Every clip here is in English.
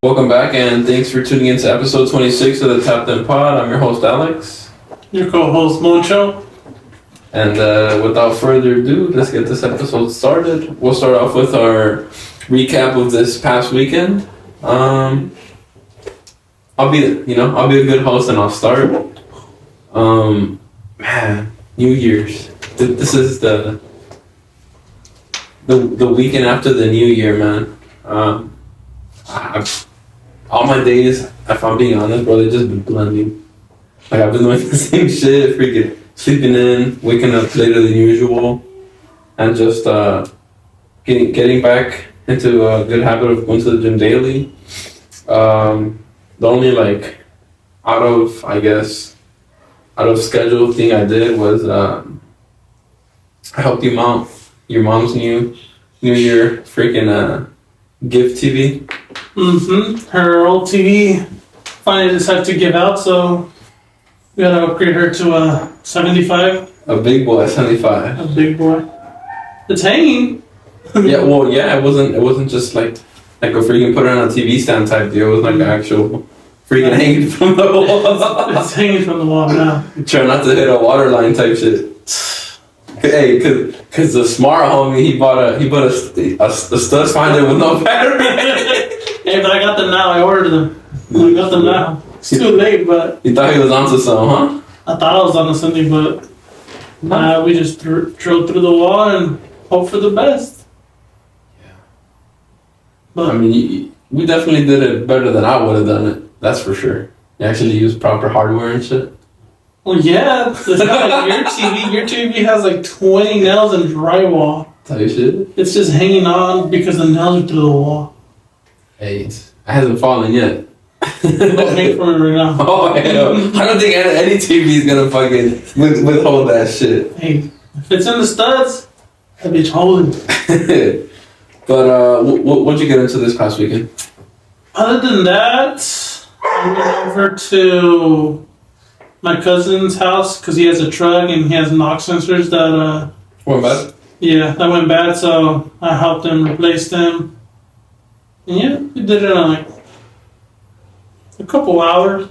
Welcome back, and thanks for tuning in to episode 26 of the TappedInPod. I'm your host, Alex. Your co-host, Moncho. And without further ado, let's get this episode started. We'll start off with our recap of this past weekend. I'll be a good host, and I'll start. Man, New Year's. This is the weekend after the New Year, man. All my days, if I'm being honest, bro, they've just been blending. Like, I've been doing the same shit, freaking sleeping in, waking up later than usual, and just getting back into a good habit of going to the gym daily. The only, out of schedule thing I did was I helped you mount your mom's New Year freaking gift TV. Her old TV finally decided to give out, so we gotta upgrade her to a 75. A big boy, 75. A big boy. It's hanging. It wasn't just like a freaking put it on a TV stand type deal. It was like an actual freaking hanging from the wall. It's hanging from the wall now. Try not to hit a water line type shit. Hey, cause the smart homie, he bought a stud finder with no battery. Hey, but I got them now. I ordered them. I got them now. It's too late, but... You thought he was onto something, huh? I thought I was onto something, but... we just drilled through the wall and hope for the best. Yeah. But, I mean, we definitely did it better than I would have done it. That's for sure. You actually used proper hardware and shit. Well, yeah. It's not like your TV. Your TV has like 20 nails and drywall. Tell you shit? It's just hanging on because the nails are through the wall. Hey, it hasn't fallen yet. Don't make for me right now. Oh, hell. I don't think any TV is gonna fucking withhold that shit. Hey, if it's in the studs, that bitch holding. But what'd you get into this past weekend? Other than that, I went over to my cousin's house because he has a truck and he has knock sensors that Went bad? Yeah, that went bad, so I helped him replace them. And yeah, we did it in like a couple hours.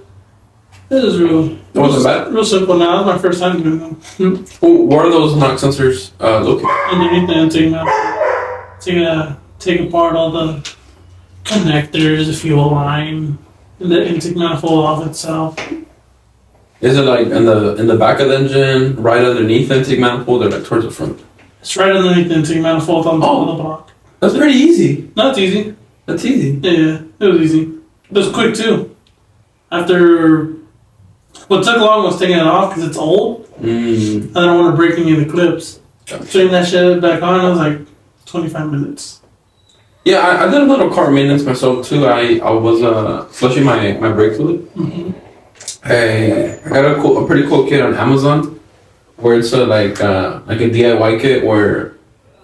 It was real simple now. It's my first time doing them. Where are those knock sensors located? Underneath the intake manifold. Take apart all the connectors, the fuel line, and the intake manifold off itself. Is it like in the back of the engine, right underneath the intake manifold, or like towards the front? It's right underneath the intake manifold on top of the block. That's pretty easy. No, it's easy. That's easy. Yeah, it was easy. It was quick too. After what took long was taking it off because it's old. I don't want to break any of the clips. Putting that shit back on, it was like 25 minutes. Yeah, I did a little car maintenance myself too. I was flushing my brake fluid. I got a pretty cool kit on Amazon where it's like a DIY kit where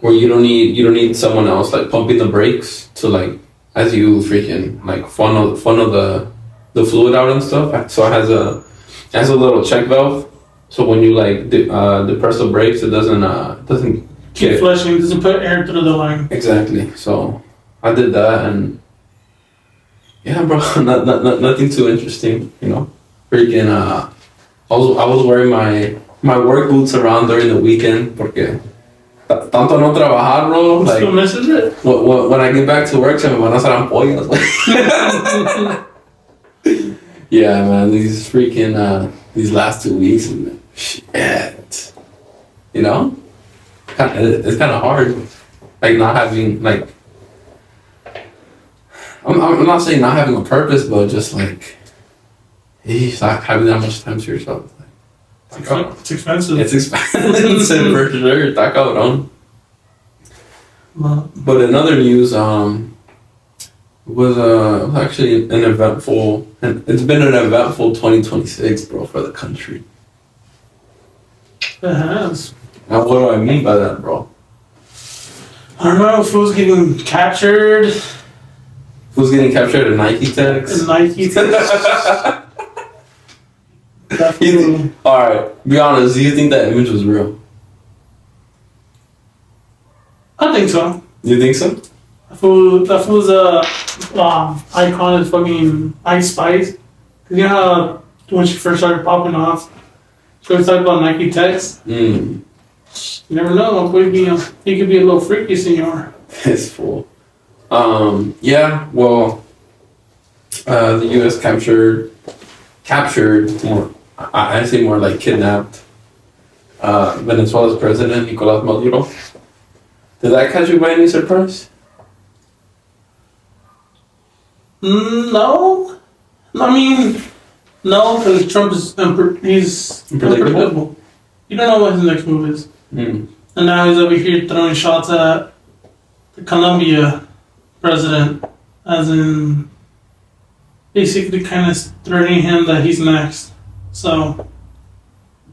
you don't need someone else like pumping the brakes to like as you freaking like funnel the fluid out and stuff. So it has a little check valve. So when you like depress the brakes, it doesn't keep flushing. It doesn't put air through the line. Exactly. So I did that, and yeah, bro, nothing too interesting, you know. Freaking I was wearing my work boots around during the weekend porque tanto no trabajar, bro. Like, still misses it. When I get back to work, se me van a hacer ampollas. Yeah, man, these last 2 weeks, man, shit. You know, it's kind of hard, like not having like. I'm not saying not having a purpose, but just like. He's not having that much time to yourself. It's expensive. It's expensive for sure. Está cabrón. But in other news, was actually an eventful, and it's been an eventful 2026, bro, for the country. It has. Now, what do I mean by that, bro? I don't know if who's getting captured. Who's getting captured at Nike tags? Nike tags. Definitely. All right, be honest. Do you think that image was real? I think so. You think so? That fool's icon is fucking Ice Spice. 'Cause you know how when she first started popping off, she always talked about Nike Tex. Mm. You never know. He could be a little freaky, senor. It's full. Yeah. Well, the U.S. captured more. I say more like kidnapped. Venezuela's president Nicolás Maduro. Did that catch you by any surprise? No. I mean, no, because Trump is he's unpredictable. You don't know what his next move is. Mm. And now he's over here throwing shots at the Colombia president, as in basically kind of threatening him that he's next. So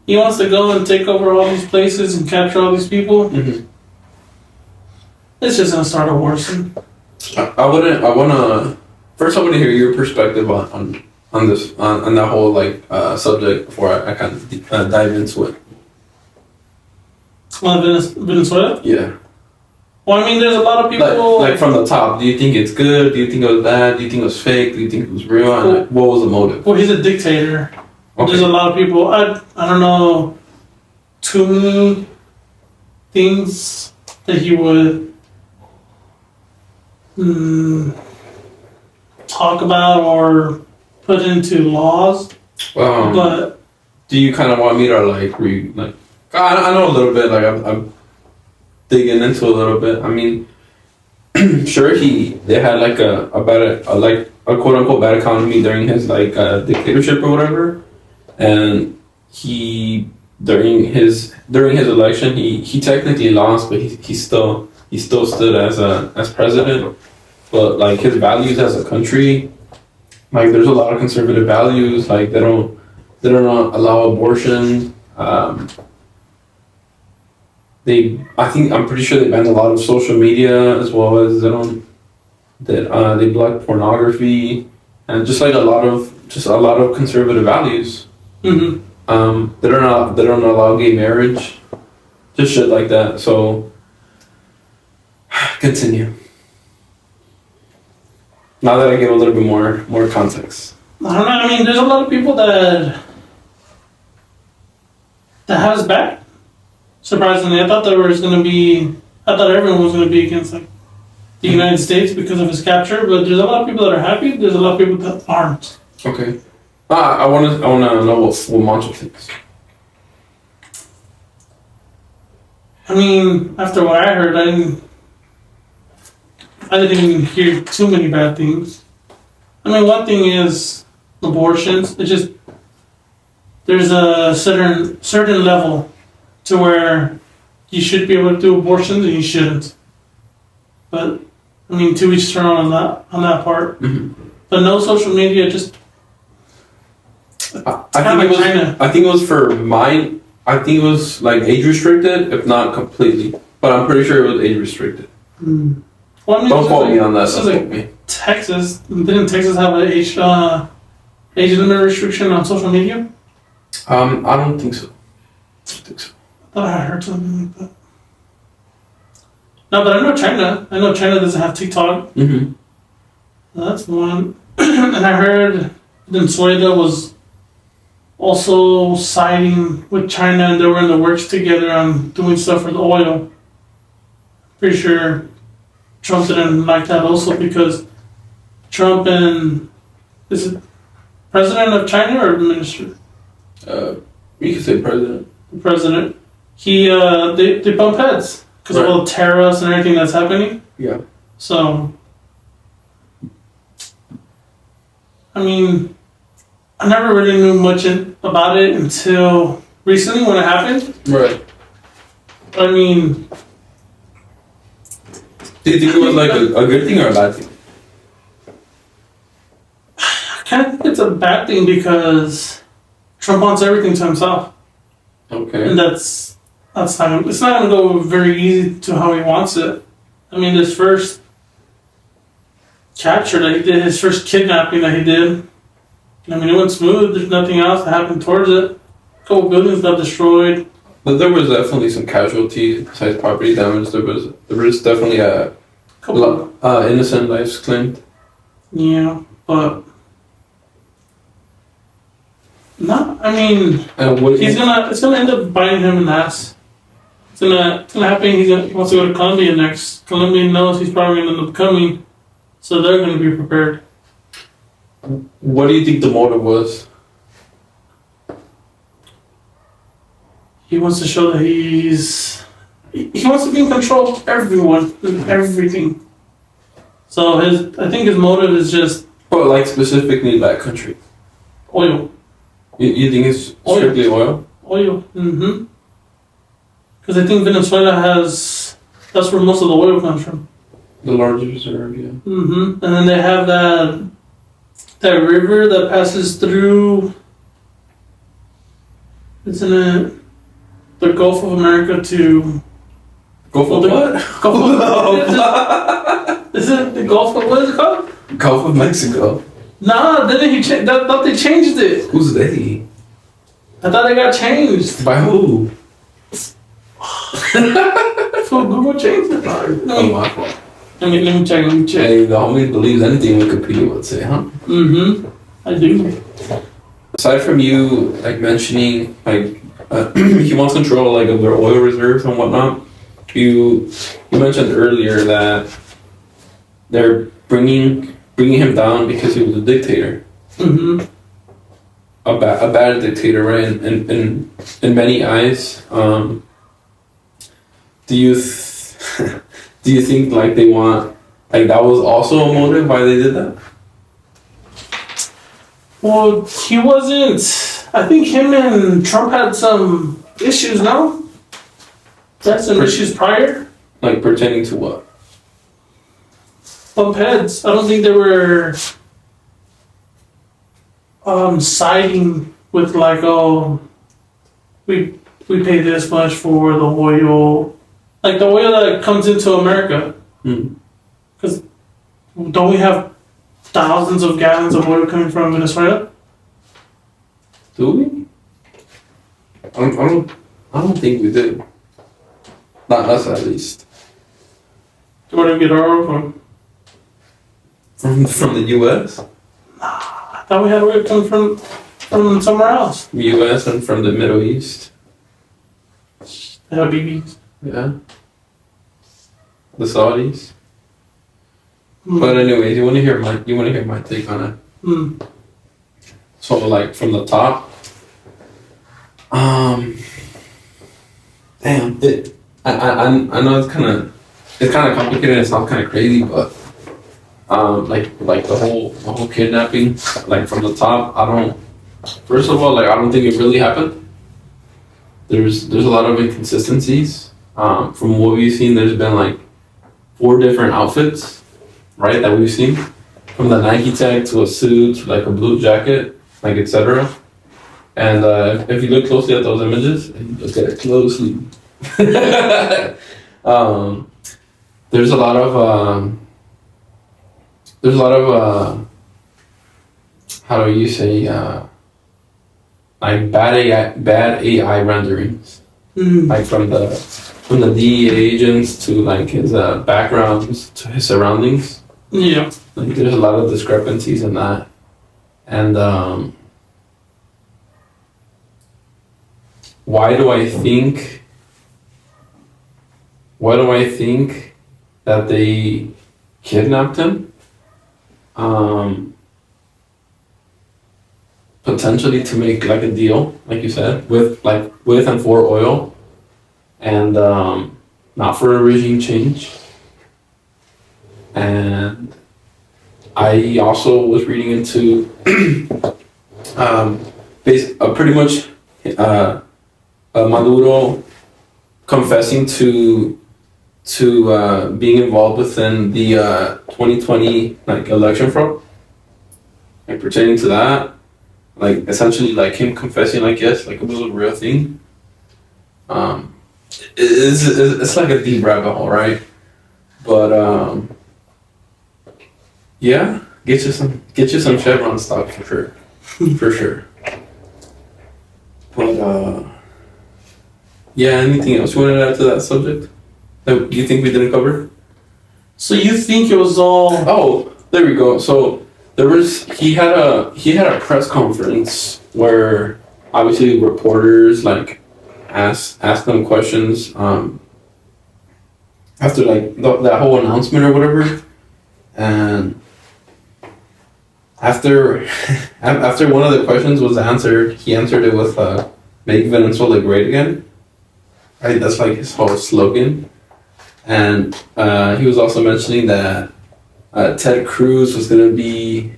he wants to go and take over all these places and capture all these people. Mm-hmm. It's just gonna start a war soon. I wanna hear your perspective on that whole subject before I kind of dive into it. Venezuela? Yeah. Well, I mean, there's a lot of people. Like from the top, do you think it's good? Do you think it was bad? Do you think it was fake? Do you think it was real? And what was the motive? Well, he's a dictator. Okay. There's a lot of people. I don't know too many things that he would talk about or put into laws. But do you kind of want me to read I know a little bit. I'm digging into a little bit. I mean, sure, they had a quote unquote bad economy during his dictatorship or whatever, and he during his election he technically lost, but he still stood as president. But his values as a country, there's a lot of conservative values. They don't allow abortion. I'm pretty sure they banned a lot of social media, as well as they block pornography and just a lot of conservative values. mm-hmm. They don't allow gay marriage, just shit like that. So continue. Now that I get a little bit more context. I don't know. I mean, there's a lot of people that have his back. Surprisingly, I thought everyone was going to be against the United States because of his capture. But there's a lot of people that are happy. There's a lot of people that aren't. Okay. I want to know what Moncho thinks. I mean, after what I heard, I didn't even hear too many bad things. I mean, one thing is abortions. It's just there's a certain level to where you should be able to do abortions and you shouldn't. But I mean, to each turn on that part. Mm-hmm. But no social media. Just I think it was for mine. I think it was age restricted, if not completely. But I'm pretty sure it was age restricted. Mm. Well, I mean, don't quote me on that. This is Texas. Didn't Texas have an age limit restriction on social media? I don't think so. I thought I heard something like that. No, but I know China. I know China doesn't have TikTok. Mm-hmm. That's one. And I heard Venezuela was also siding with China, and they were in the works together on doing stuff for the oil. Pretty sure Trump didn't like that also because Trump is it president of China or minister? You could say president. President. They bump heads because of all the tariffs and everything that's happening. Yeah. So, I mean, I never really knew much about it until recently when it happened. Right. I mean, do you think it was a good thing or a bad thing? I kind of think it's a bad thing because Trump wants everything to himself. Okay. And it's not going to go very easy to how he wants it. I mean, his first capture that he did, his first kidnapping that he did, I mean, it went smooth. There's nothing else that happened towards it. A couple buildings got destroyed. But there was definitely some casualties besides property damage. There was definitely a Couple. innocent lives claimed. Yeah, but no. I mean, it's gonna end up biting him in the ass. It's gonna happen. He wants to go to Colombia next. Colombia knows he's probably gonna end up coming, so they're gonna be prepared. What do you think the motive was? He wants to show that he wants to be in control of everyone and everything. So I think his motive is just But like specifically that country. oil. You think it's strictly oil? Oil. Mm-hmm. Because I think Venezuela that's where most of the oil comes from. The largest reserve, yeah. Mm-hmm. And then they have that river that passes through. Isn't it the Gulf of America to Gulf of what? Gulf of Is it the Gulf of what is it called? Gulf of Mexico. Nah, didn't he thought they changed it. Who's they? I thought it got changed. By who? So Google changed it. Oh, my fault. Let me check. Hey, the homie believes anything Wikipedia would say, huh? Mm-hmm. I do. Aside from you, like, mentioning, like, he wants control, like, of their oil reserves and whatnot, you mentioned earlier that they're bringing him down because he was a dictator. Mm-hmm. A bad dictator, right? In many eyes. Do you think like they want, like, that was also a motive why they did that? Well, he wasn't. I think him and Trump had some issues. No, that's some issues prior. Like pertaining to what? Bump heads. I don't think they were siding with like, oh, we pay this much for the oil, like the oil that comes into America. Because don't we have thousands of gallons of oil coming from Venezuela? Do we? I don't think we do. Not us, at least. Where do we get our oil from? From the U.S. I thought we had oil coming from somewhere else. U.S. and from the Middle East. The Habibis. Yeah. The Saudis. But anyways, you want to hear my take on it. So like from the top. Damn. I know it's kind of complicated. It sounds kind of crazy, but like the whole kidnapping, like from the top. First of all, like I don't think it really happened. There's a lot of inconsistencies. From what we've seen, there's been like 4 different outfits, right, that we've seen, from the Nike tag to a suit to like a blue jacket, like etc. And if you look closely at those images, and you look at it closely, there's a lot of how do you say, like bad AI renderings, like from the DEA agents to like his backgrounds to his surroundings. Yeah. Like there's a lot of discrepancies in that, and why do I think that they kidnapped him? Potentially to make like a deal, like you said, with and for oil, and not for a regime change. And I also was reading into pretty much Maduro confessing to being involved within the 2020 like election fraud, like pertaining to that, like essentially like him confessing like yes, like it was a real thing. It's like a deep rabbit hole, right? But yeah, get you some Chevron stock for sure. For sure. But yeah. Anything else you wanted to add to that subject that you think we didn't cover? So you think it was all? Oh, there we go. So he had a press conference where obviously reporters like asked them questions after like that whole announcement or whatever, and after after one of the questions was answered, he answered it with "Make Venezuela Great Again." Right, that's like his whole slogan, and he was also mentioning that Ted Cruz was gonna be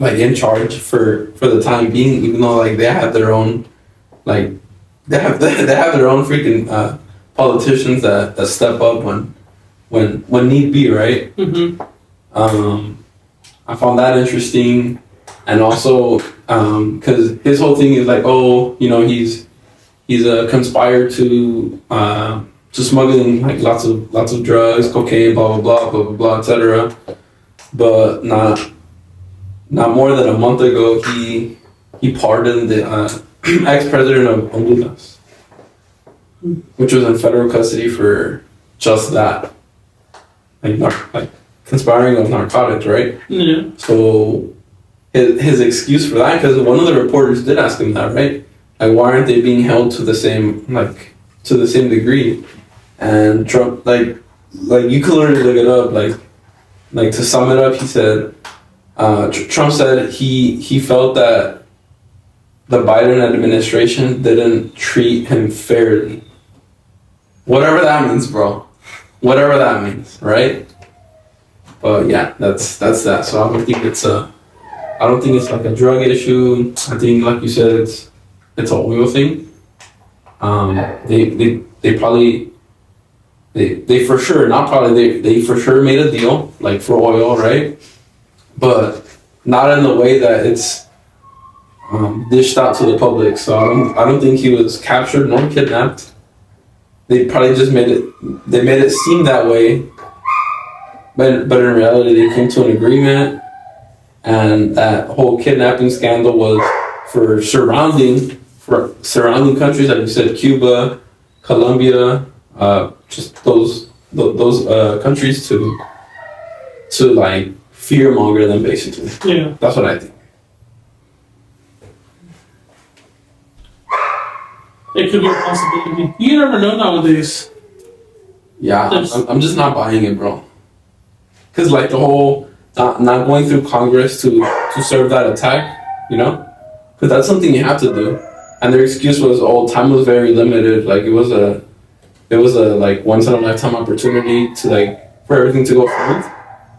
like in charge for the time being, even though like they have their own like they have their own freaking politicians that step up when need be, right? Mm-hmm. I found that interesting, and also because his whole thing is like, oh, you know, he's conspired to smuggling like lots of drugs, cocaine, blah blah blah blah blah blah, etc. But not more than a month ago, he pardoned the ex-president of Honduras, which was in federal custody for just that, like conspiring of narcotics, right? Yeah. So his excuse for that, because one of the reporters did ask him that, right? Like, why aren't they being held to the same degree? And Trump, like you can literally look it up, like to sum it up, he said, Trump said he felt that the Biden administration didn't treat him fairly. Whatever that means, bro. Whatever that means, right? But yeah, that's that. So I don't think it's like a drug issue. I think, like you said, it's a oil thing. They probably they for sure, not probably, they for sure made a deal like for oil, right? But not in the way that it's dished out to the public. So I don't think he was captured nor kidnapped. They probably just made it seem that way, but in reality they came to an agreement, and that whole kidnapping scandal was for surrounding countries, like you said, Cuba, Colombia, just those countries to like fear monger them, basically. Yeah. That's what I think. It could be a possibility. You never know nowadays. Yeah, I'm just not buying it, bro. Cause like the whole not going through Congress to serve that attack, you know, cause that's something you have to do. And their excuse was, oh, time was very limited. Like it was a like once in a lifetime opportunity to like for everything to go forward.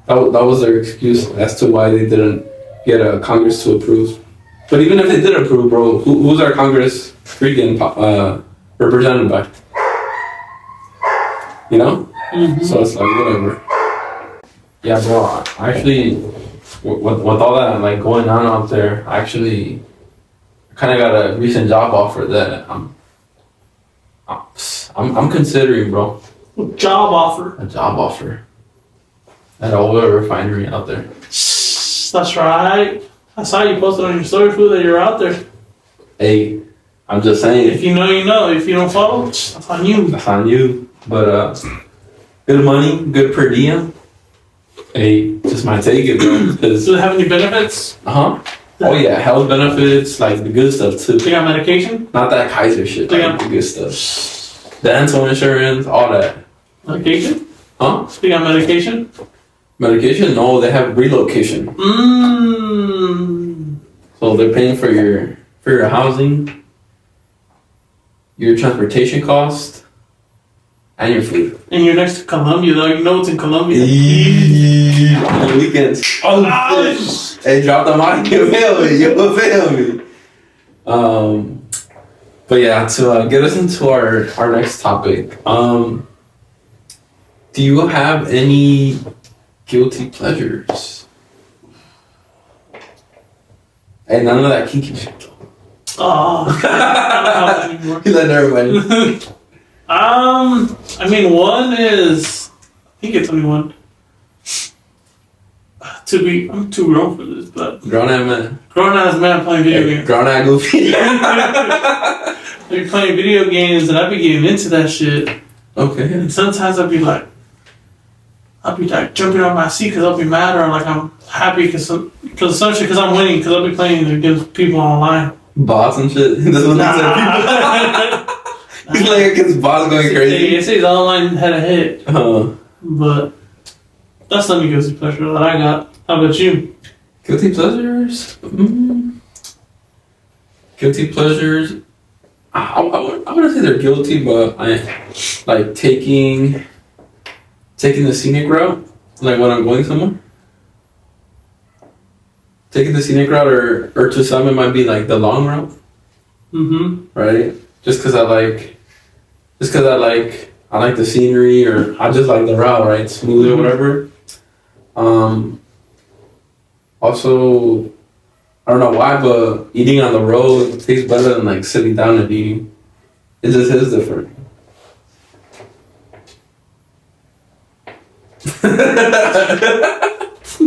That was their excuse as to why they didn't get a Congress to approve. But even if they did approve, bro, who's our Congress freaking represented by? You know? Mm-hmm. So it's like whatever. Yeah, bro. Actually, with all that like going on out there, I actually kind of got a recent job offer that I'm considering, bro. Job offer. A job offer at a oil refinery out there. That's right. I saw you posted on your story, food, that you're out there. Hey, I'm just saying. If you know, you know. If you don't follow, that's on you. That's on you. But good money, good per diem. Hey, just might take it, bro. Does it have any benefits? Oh yeah, health benefits, like the good stuff too. They got medication? Not that Kaiser shit, like the good stuff. Dental insurance, all that. Medication? Huh? They got medication? Medication? No, they have relocation. So they're paying for your housing, your transportation cost, and your food. And you're next to Colombia, though. You know it's in Colombia. On the weekends. Oh, shit. Hey, drop the mic. You feel me? But yeah, to get us into our next topic. Do you have any guilty pleasures? Hey, none of that kinky shit. Oh, I don't have it anymore. You let everybody. I mean, one is, I think it's only one. I'm too grown for this, but Grown ass man. Grown ass man playing video games. Grown ass goofy. I be playing video games and I be getting into that shit. Okay. And sometimes I'll be like jumping on my seat because I'll be mad or like I'm happy because I'm winning because I'll be playing against people online. Bots and shit. That's what He's like against bots going crazy. It says online had a hit. But that's not a guilty pleasure that I got. How about you? Guilty pleasures? Guilty pleasures? I wouldn't say they're guilty, but I like taking the scenic route, like when I'm going somewhere. Taking the scenic route, or to some it might be like the long route. Right? Just because I like the scenery, or I just like the route, right? Smooth or whatever. Also, I don't know why, but eating on the road tastes better than like sitting down and eating. It just is different.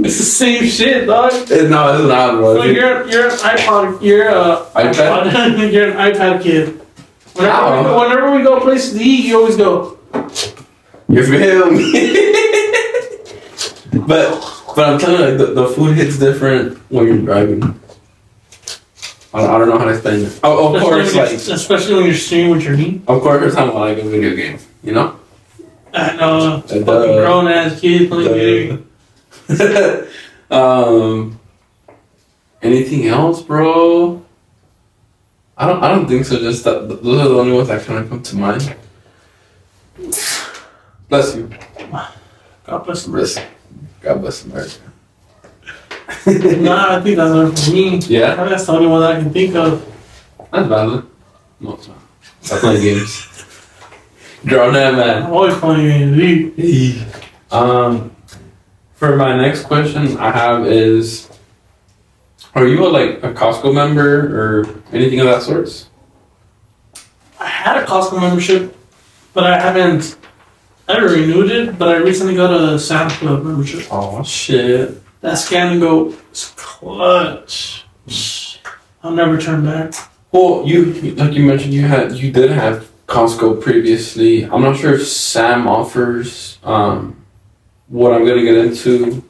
It's the same shit, dog. No, it's not, bro. So you're an iPod. You're iPad? You're an iPad kid. Whenever we go places to eat, you always go. You feel me? But I'm telling you, like, the food hits different when you're driving. I don't know how to explain it. Oh, of course, like especially when you're streaming with your knee. Of course, there's time I like a video game. You know. I know. Fucking grown ass kid playing video games. Anything else, bro? I don't think so. Just that those are the only ones that kind of come to mind. Bless you. God bless America. God bless America. Nah, I think that's one for me. Yeah? That's the only one that I can think of. That's valid. No, it's not. Stop playing games. Grown that man. I'm always playing games. For my next question I have is, are you a Costco member or anything of that sorts? I had a Costco membership, but I haven't renewed it, but I recently got a Sam's Club membership. Oh, shit. That scan and go is clutch. I'll never turn back. Well, like you mentioned, you did have Costco previously. I'm not sure if Sam offers what I'm gonna get into.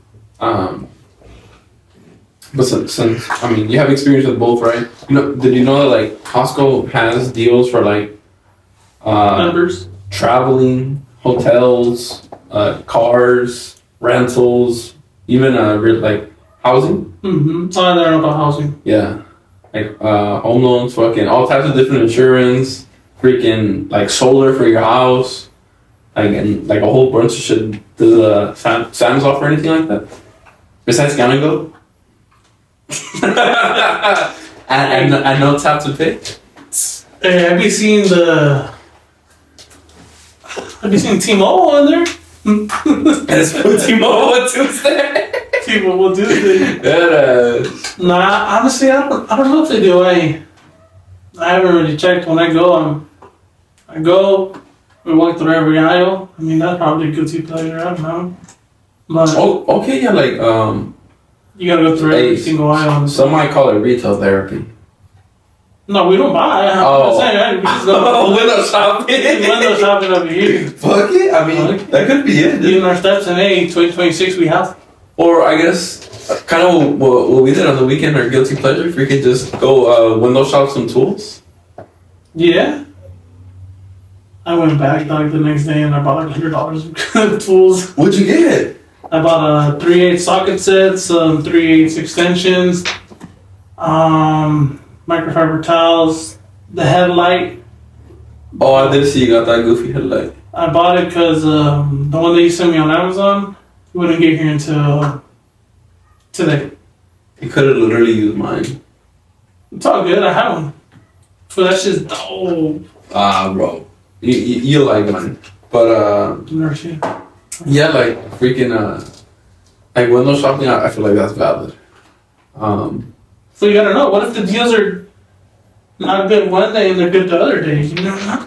But since I mean you have experience with both, right? Did you know that like Costco has deals for like Members, traveling, hotels, cars, rentals, even like housing? Mm-hmm. I don't know about housing. Yeah. Like home loans, fucking all types of different insurance, freaking like solar for your house, and like a whole bunch of shit. Does Sam's offer anything like that? Besides Scan and Go? and no tap to pay? Hey, have you seen T-Mobile in there? It's T-Mobile Tuesday. T-Mobile Tuesday. Yeah. Nah, honestly, I don't know if they do. I haven't really checked. When I go, we walk through every aisle. I mean, that's probably a guilty pleasure. I don't know. But okay, yeah, like you gotta go through every single aisle. Some might call it retail therapy. No, we don't buy. I'm saying, right? We just go window shopping. Window shopping over here. Fuck it. I mean, that could be it. Even our steps in 2026 we have. Or I guess kind of what we did on the weekend, our guilty pleasure, if we could just go window shop some tools. Yeah. I went back like the next day and I bought like $100 of tools. What'd you get? I bought a 3/8 socket set, some 3/8 extensions, microfiber towels, the headlight. Oh, I did see you got that goofy headlight. I bought it because the one that you sent me on Amazon wouldn't get here until today. You could have literally used mine. It's all good. I have one. So that shit's dope. Bro. You like mine. But, Mercy. yeah, like, freaking, like, window shopping, I feel like that's valid. So you gotta know, what if the deals are not good one day and they're good the other days? You never know.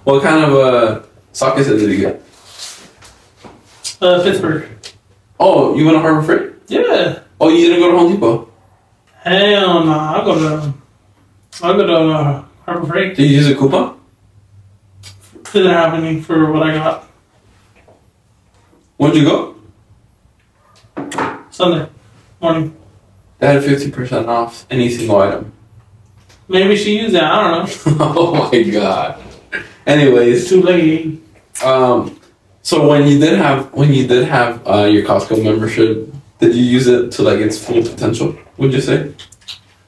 What kind of sockets did you get? Pittsburgh. Oh, you went to Harbor Freight? Yeah. Oh, you didn't go to Home Depot? Hell no. I'll go to Harbor Freight. Did you use a coupon? Didn't have any for what I got. When'd you go? Sunday morning. They had 50% off any single item. Maybe she used it. I don't know. Oh my god. Anyways, It's too late. so when you did have your Costco membership, did you use it to like its full potential? Would you say?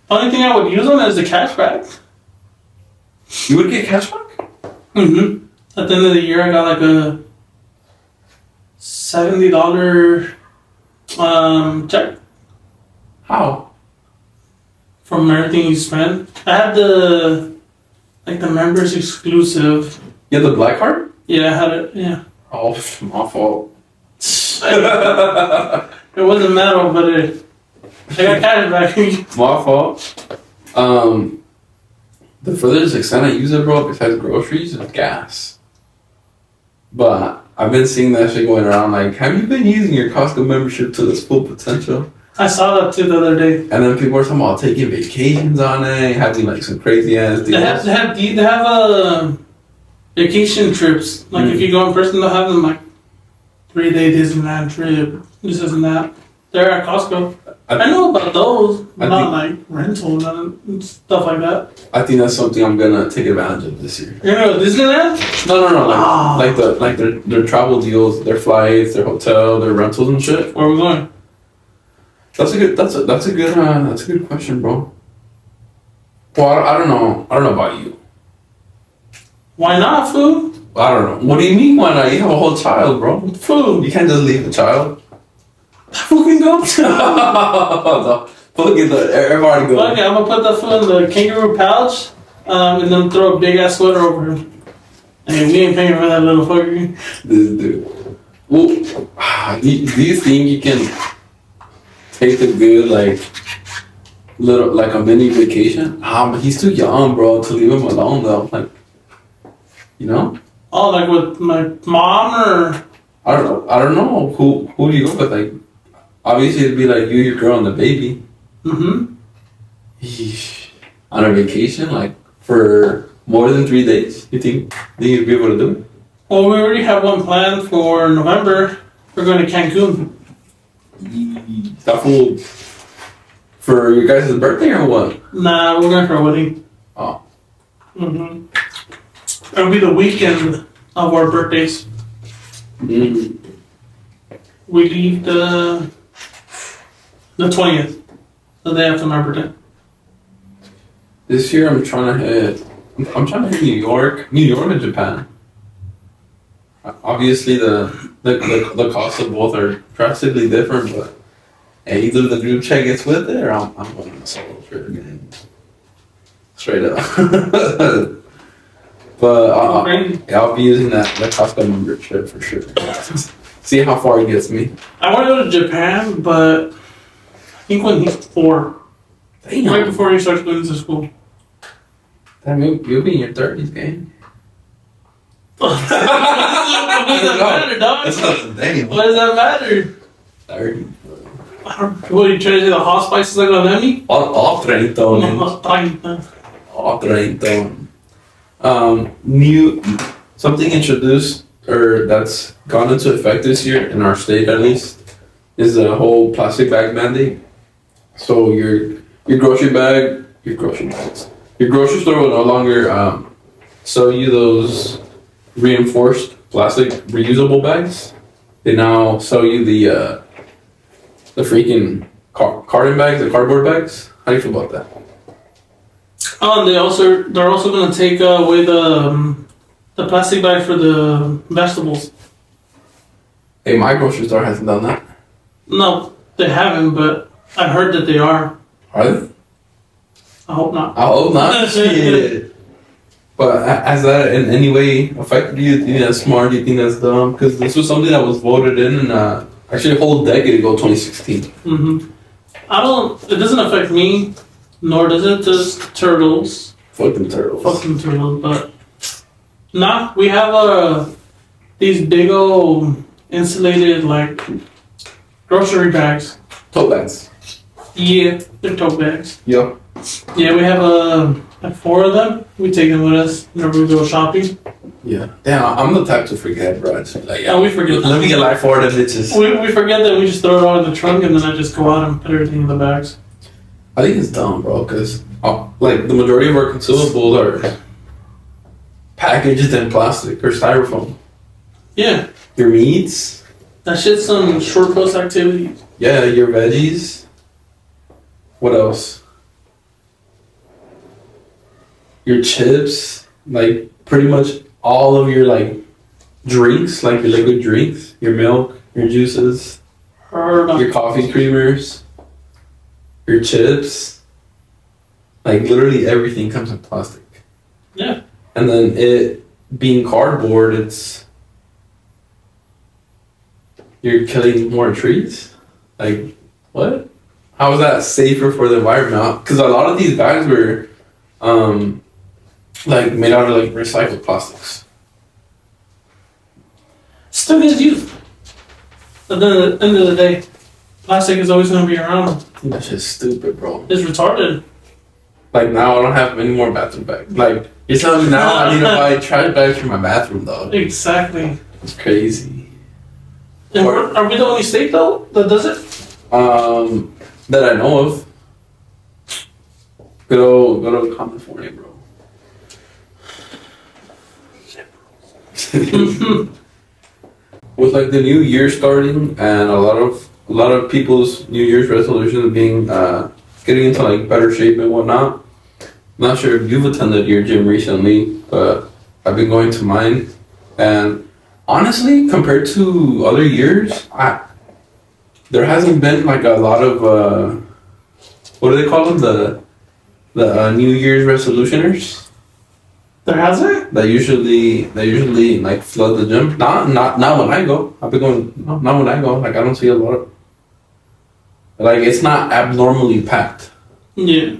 Only thing I would use them is the cashback. You would get cashback? Mm-hmm. At the end of the year, I got like a $70 check How? from everything you spend. I had the members exclusive. You had the black card? Yeah, I had it. Yeah. Oh, my fault. It wasn't metal, but I got cashback. My fault. The furthest extent I use it, bro, besides groceries, is gas. But I've been seeing that shit going around. Like, have you been using your Costco membership to its full potential? I saw that too the other day. And then people are talking about taking vacations on it, having like some crazy ass deals. They have vacation trips. Like if you go in person, they'll have them like 3-day Disneyland trip. This isn't that. They're at Costco. I know about those, not like rentals and stuff like that. I think that's something I'm gonna take advantage of this year. You're gonna go to Disneyland? No. Like their travel deals, their flights, their hotel, their rentals and shit. Where are we going? That's a good question, bro. Well, I don't know about you. Why not, food? I don't know. What do you mean? Why not? You have a whole child, bro. Food. You can't just leave the child. Fucking go. Everybody go. Okay, I'm gonna put the food in the kangaroo pouch, and then throw a big ass sweater over him. Hey, we ain't paying for that little fucker. This dude. Well, do you think you can take a good a mini vacation? But he's too young, bro, to leave him alone though. Like, you know? Oh, like with my mom or? I don't know. Who do you go with? Like, obviously it'd be like you, your girl, and the baby. Mm-hmm. Yeesh. On a vacation, like for more than 3 days, you think you'd be able to do it? Well, we already have one planned for November. We're going to Cancun. That fool for your guys' birthday or what? Nah, we're going for a wedding. Oh. Mm-hmm. It'll be the weekend of our birthdays. Mm. We leave the 20th, the day after my birthday. This year I'm trying to hit New York and Japan. Obviously the cost of both are drastically different, but hey, either the group chat gets with it or I'm going on a solo trip again. Straight up. But I'll be using the Costco membership for sure. See how far it gets me. I want to go to Japan, but I think when he's 4. Damn. Right before he starts going to school. That means you'll be in your 30s, gang. What does that matter, dog? Damn. What does that matter? 30. What are you trying to say? The hospice like on me? All 30. All 30. New something introduced or that's gone into effect this year in our state at least is the whole plastic bag mandate. So your grocery store will no longer sell you those reinforced plastic reusable bags. They now sell you the freaking carton bags, the cardboard bags. How do you feel about that? Oh, they're also gonna take away the plastic bag for the vegetables. Hey, my grocery store hasn't done that. No, they haven't, but I've heard that they are. Are they? I hope not. I hope not. Shit. But has that in any way affected you? Do you think that's smart? Do you think that's dumb? Because this was something that was voted in actually a whole decade ago, 2016. Mm-hmm. It doesn't affect me, nor does it just turtles. Fuck them turtles. But nah, we have these big old insulated Grocery bags. Tote bags. Yeah, they're tote bags. Yep. Yeah, we have like 4 of them. We take them with us whenever we go shopping. Yeah. Damn, I'm the type to forget, bro. It's like, Yeah, we forget. Let me get like 4 of them bitches. We forget that we just throw it all in the trunk and then I just go out and put everything in the bags. I think it's dumb, bro, because like the majority of our consumables are packaged in plastic or styrofoam. Yeah. Your meats. That shit's some short bus activities. Yeah, your veggies. What else? Your chips, like pretty much all of your like drinks, like your liquid drinks, your milk, your juices, your coffee creamers, your chips. Like literally everything comes in plastic. Yeah. And then it being cardboard, you're killing more trees. Like what? How is that safer for the environment? Because a lot of these bags were like made out of like recycled plastics. Still gets used. At the end of the day, plastic is always going to be around. That shit's stupid, bro. It's retarded. Like now I don't have any more bathroom bags. Like you're telling me now I need to buy trash bags for my bathroom though. Exactly. It's crazy. And are we the only state though that does it? That I know of. Go to California, bro. With like the new year starting and a lot of people's New Year's resolutions being getting into like better shape and whatnot. I'm not sure if you've attended your gym recently, but I've been going to mine, and honestly, compared to other years, there hasn't been like a lot of what do they call them, the New Year's resolutioners. There hasn't? They usually like flood the gym. Not when I go. I've been going. Not when I go. Like I don't see a lot of. Like it's not abnormally packed. Yeah.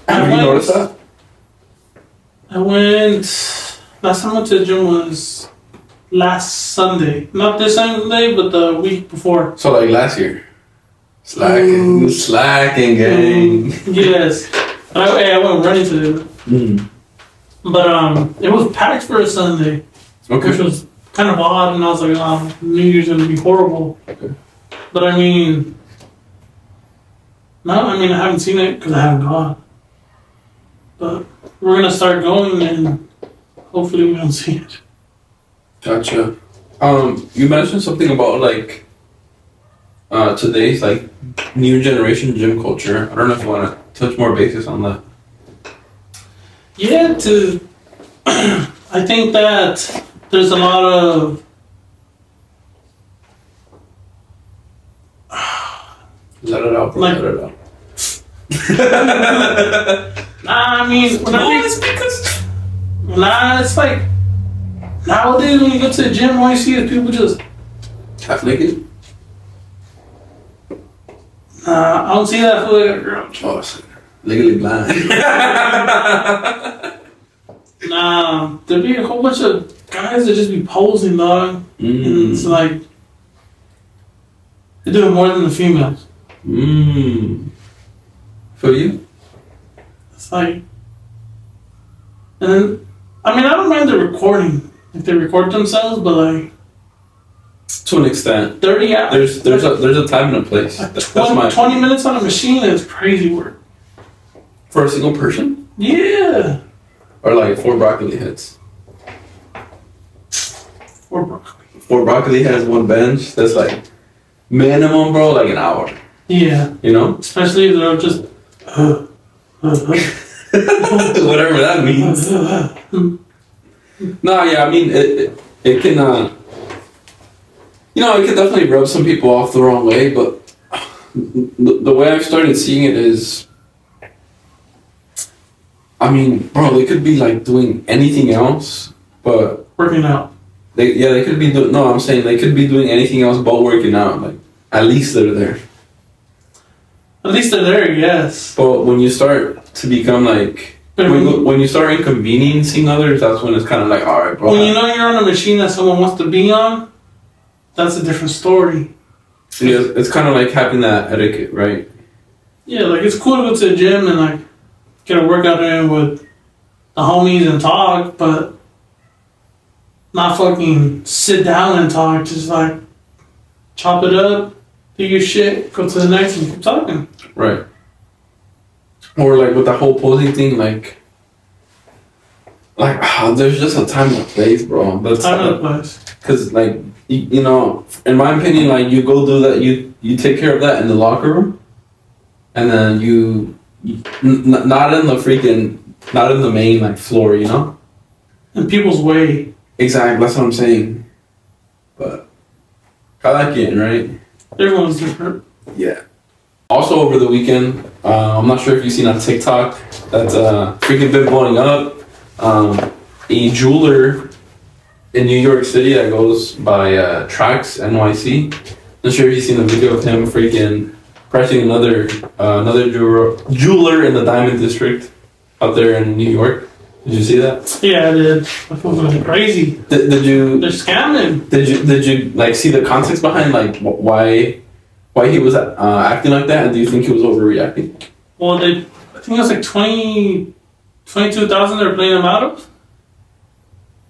Have you noticed that? I went. Last time I went to the gym was last Sunday. Not this Sunday, but the week before. So like last year. Slacking, gang. Yes. I went running today. But it was packed for a Sunday. Okay. Which was kind of odd, and I was like, oh, New Year's gonna be horrible. Okay. But I mean, I haven't seen it because I haven't gone. But we're gonna start going, and hopefully we don't see it. Gotcha. You mentioned something about like today's like new generation gym culture. I don't know if you want to touch more bases on that. Yeah, I think that there's a lot of let it out, bro. Like, let it out. It's like nowadays when you go to the gym, all you see is people just half naked. I don't see that for like a girl. Oh, shit. Legally blind. There'd be a whole bunch of guys that just be posing, dog. And it's like they're doing more than the females. For you? It's like, and then I don't mind the recording if they record themselves, but like to an extent, 30 hours. There's a time and a place. Like 20 minutes on a machine is crazy work. For a single person? Yeah. Or like 4 broccoli heads. 4 broccoli. 4 broccoli heads, 1 bench. That's like minimum, bro, like an hour. Yeah. You know? Especially if they're just whatever that means. No, yeah, I mean it can it can definitely rub some people off the wrong way, but the way I've started seeing it is, bro, they could be like doing anything else, but working out. They could be doing. No, I'm saying they could be doing anything else but working out. Like at least they're there. At least they're there, yes. But when you start to become like, when you start inconveniencing others, that's when it's kind of like, all right, bro. When you know you're on a machine that someone wants to be on, that's a different story. Yeah, it's kind of like having that etiquette, right? Yeah, like it's cool to go to the gym and like get a workout in with the homies and talk, but not fucking sit down and talk. Just like chop it up, do your shit, go to the next and keep talking. Right. Or like with the whole posing thing, like there's just a time and a place, bro. That's time and a place. Because like you know, in my opinion, like you go do that, you take care of that in the locker room, and then not in the main like floor, you know. In people's way. Exactly, that's what I'm saying. But I like it, right? Everyone's different. Yeah. Also over the weekend, I'm not sure if you've seen on TikTok that's freaking been blowing up. A jeweler in New York City that goes by Trax NYC. Not sure if you've seen the video of him freaking pressing another jeweler in the Diamond District out there in New York. Did you see that? Yeah, I did. That was crazy. Did you? They're scamming. Did you like see the context behind like why he was acting like that, and do you think he was overreacting? Well, I think it was like 22,000 they were playing him out of.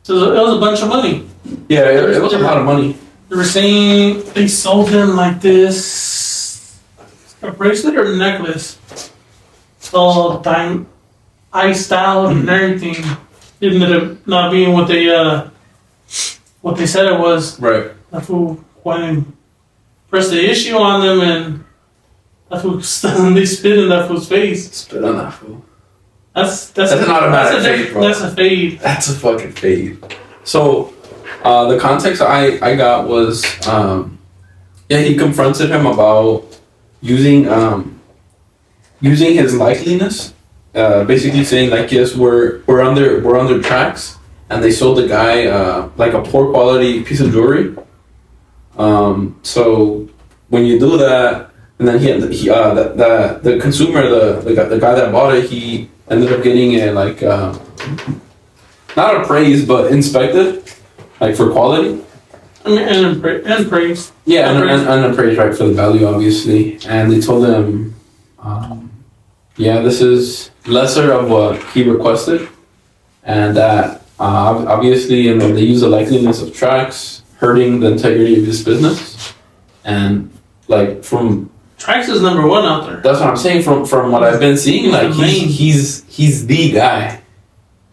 So it was a bunch of money. Yeah, it was a lot of money. They were saying they sold him like this, a bracelet or a necklace. It's all diamond, ice style and everything. It ended up not being what they said it was. Right. That fool went and pressed the issue on them, and that fool they spit in that fool's face. Spit on that fool. That's an automatic fade, bro. That's a fade. That's a fucking fade. So, the context I got was, he confronted him about using his likeliness, basically saying like, yes, we're under Trax, and they sold the guy like a poor quality piece of jewelry. So when you do that, and then the consumer, the guy that bought it, he ended up getting it like not appraised but inspected, like for quality. I mean, and praise. Yeah, and appraised, right, for the value, obviously. And they told him, this is lesser of what he requested, and that obviously, you know, they use the likeliness of Trax, hurting the integrity of his business, and like from. Trax is number one out there. That's what I'm saying. From what I've been seeing, like he's the guy.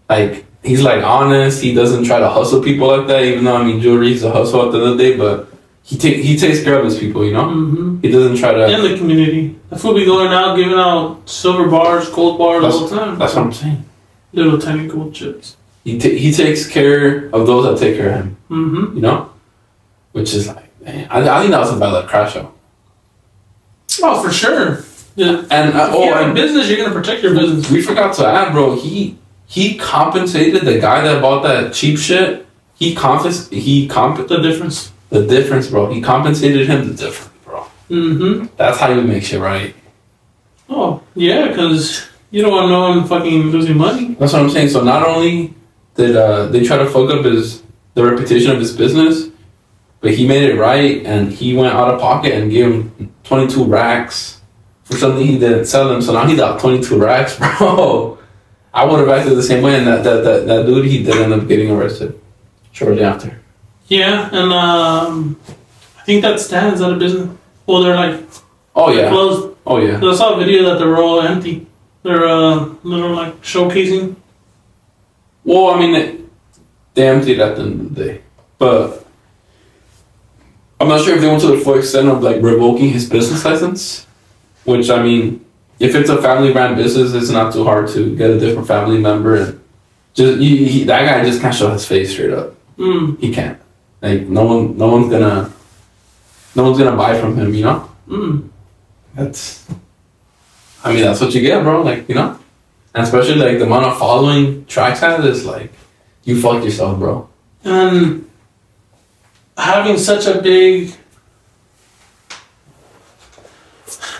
Like he's like honest. He doesn't try to hustle people like that. Even though I mean jewelry's a hustle at the end of the day, but he takes care of his people. You know, He doesn't try to. In the community, the fool be going out giving out silver bars, gold bars all the time. That's what I'm saying. Little tiny gold chips. He takes care of those that take care of him. Mm-hmm. You know, which is like, man, I think that was a valid crash out. Oh, for sure. Yeah. And if you have a business, you're gonna protect your business. We forgot to add, bro. He compensated the guy that bought that cheap shit. The difference. The difference, bro. He compensated him the difference, bro. Mm-hmm. That's how you make shit right. Oh yeah, because you don't want no one fucking losing money. That's what I'm saying. So not only did they try to fuck up the reputation of his business, but he made it right, and he went out of pocket and gave him 22 racks for something he didn't sell him. So now he got 22 racks, bro. I would have acted the same way, and that dude, he did end up getting arrested shortly after. Yeah, and I think that stands out of business. Well, they're like closed. Oh yeah. I saw a video that they're all empty. They're like showcasing. Well, I mean, they emptied at the end of the day, but. I'm not sure if they went to the full extent of like revoking his business license, which I mean, if it's a family-run business, it's not too hard to get a different family member, and just that guy just can't show his face straight up. He can't. Like no one's gonna buy from him, you know. That's what you get, bro. Like, you know, and especially like the amount of following Trax has is like, you fucked yourself, bro. And having such a big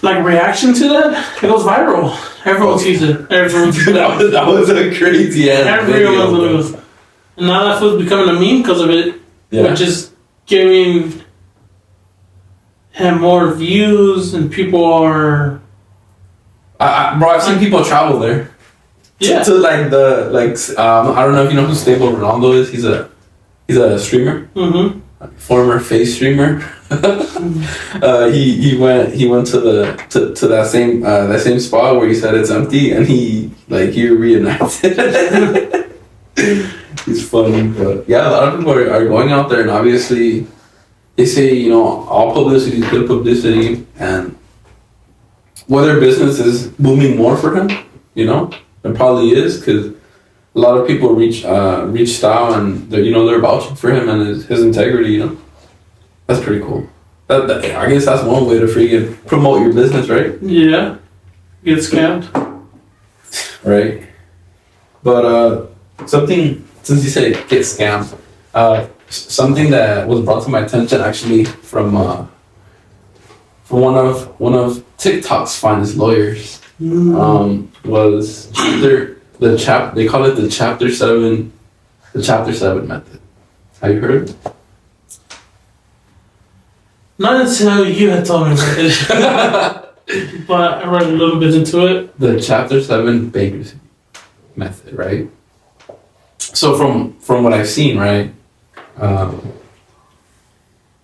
like reaction to that, it goes viral. Everyone sees it. That was a crazy ass video. And now that fool's becoming a meme because of it, which is giving have more views and people are. Bro, I've seen people travel there. Yeah. To like I don't know if you know who Stable Ronaldo is. He's a streamer. Mm-hmm. Former face streamer. He went to that same spot where he said it's empty, and he reenacted. He's funny, but yeah, a lot of people are going out there, and obviously they say all publicity is good publicity, and whether business is booming more for him, it probably is, because a lot of people reached out, and they're vouching for him and his integrity. That's pretty cool. I guess that's one way to freaking promote your business, right? Yeah. Get scammed. Right. But something, since you say get scammed, something that was brought to my attention actually from one of TikTok's finest lawyers was they call it the Chapter 7 method. Have you heard of it? Not until you had told me about it. But I read a little bit into it. The Chapter 7 bankruptcy method, right? So from what I've seen, right? As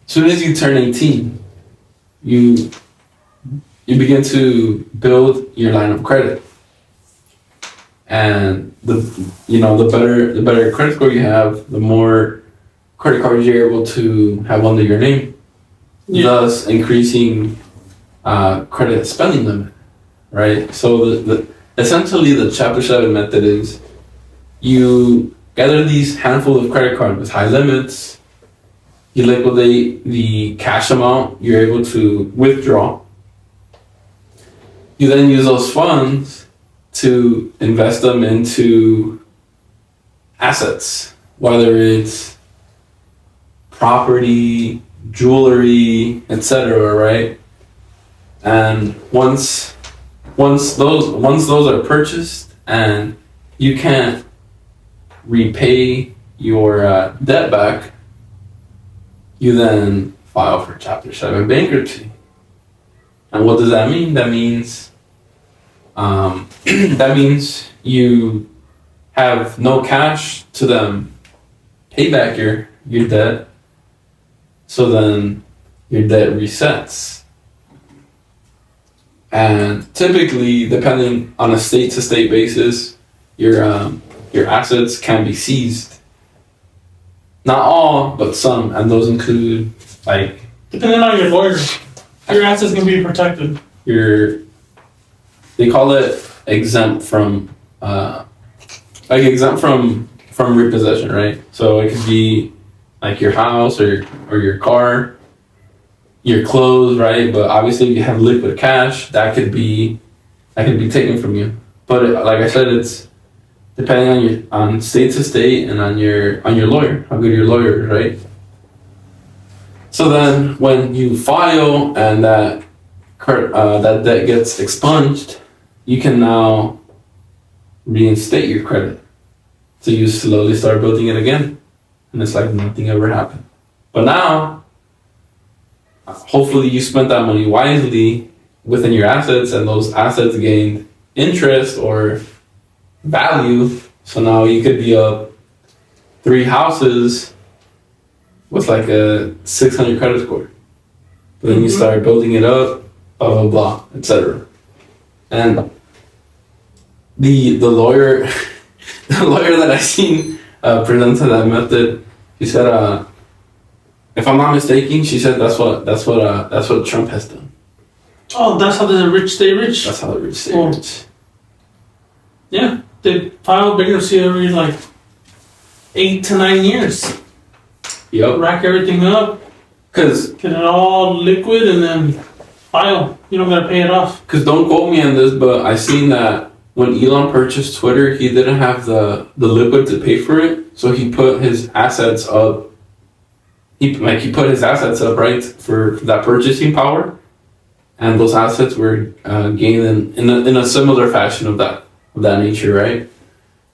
soon as you turn 18, you begin to build your line of credit. And the better credit score you have, the more credit cards you're able to have under your name. Yeah. Thus increasing credit spending limit, right? So essentially the Chapter 7 method is you gather these handful of credit cards with high limits, you liquidate the cash amount you're able to withdraw, you then use those funds to invest them into assets, whether it's property, jewelry, etc., right? And once those are purchased and you can't repay your debt back, you then file for Chapter 7 bankruptcy. And what does that mean? That means you have no cash to then pay back your debt. So then your debt resets. And typically, depending on a state-to-state basis, your assets can be seized. Not all, but some, and those include depending on your lawyer, your assets can be protected. They call it exempt from repossession, right? So it could be like your house or your car, your clothes, right? But obviously, if you have liquid cash, that could be taken from you. But like I said, it's depending on state to state and on your lawyer, how good your lawyer is, right? So then, when you file and that debt gets expunged, you can now reinstate your credit. So you slowly start building it again. And it's like nothing ever happened. But now, hopefully you spent that money wisely within your assets, and those assets gained interest or value. So now you could be up 3 houses with like a 600 credit score. But then you start building it up, blah, blah, blah, etc. And the lawyer, the lawyer that I seen presented that method, he said, if I'm not mistaken, she said that's what Trump has done. Oh, that's how the rich stay rich? That's how the rich stay rich. Yeah, they file bankruptcy every 8 to 9 years. Yep. Rack everything up. Get it all liquid and then file. You don't gotta pay it off. Because don't quote me on this, but I seen that when Elon purchased Twitter, he didn't have the liquid to pay for it, so he put his assets up. He put his assets up, right, for that purchasing power, and those assets were gained in a similar fashion of that nature, right?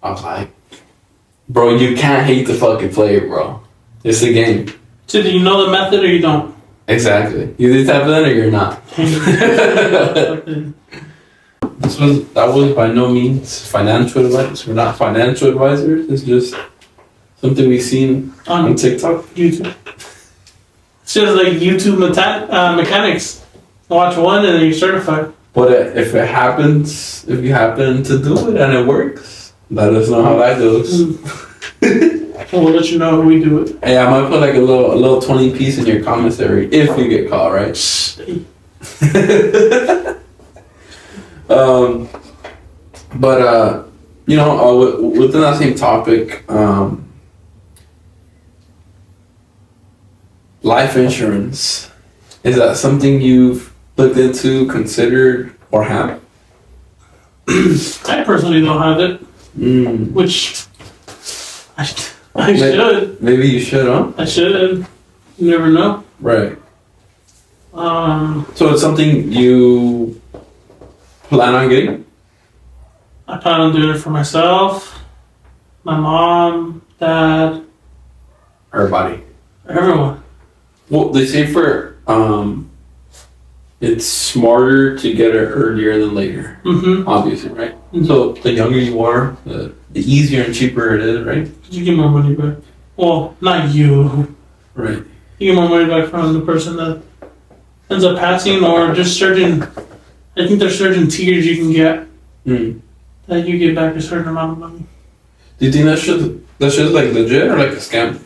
I was like, bro, you can't hate the fucking player, bro. It's a game. So do you know the method or you don't? Exactly. You either tap in or you're not. That was by no means financial advice. We're not financial advisors. It's just something we've seen on TikTok. YouTube. It's just like YouTube mechanics. Watch one and then you're certified. But if it happens, if you happen to do it and it works, let us know how that goes. We'll let you know how we do it. Hey, I might put like a little 20 piece in your commentary if you get caught, right? But you know, within that same topic, life insurance, is that something you've looked into, considered, or have? I personally don't have it, which I should. Maybe you should, huh? I should. You never know. Right. So it's something you plan on getting? I plan on doing it for myself, my mom, dad, everybody, everyone. Well, they say for it's smarter to get it earlier than later. Mm-hmm. Obviously, right? Mm-hmm. So the younger you are, the easier and cheaper it is, right? You get more money back. Well, not you. Right. You get more money back from the person that ends up passing, or just certain. I think there's certain tiers you can get that you get back a certain amount of money. Do you think that's just like legit or like a scam?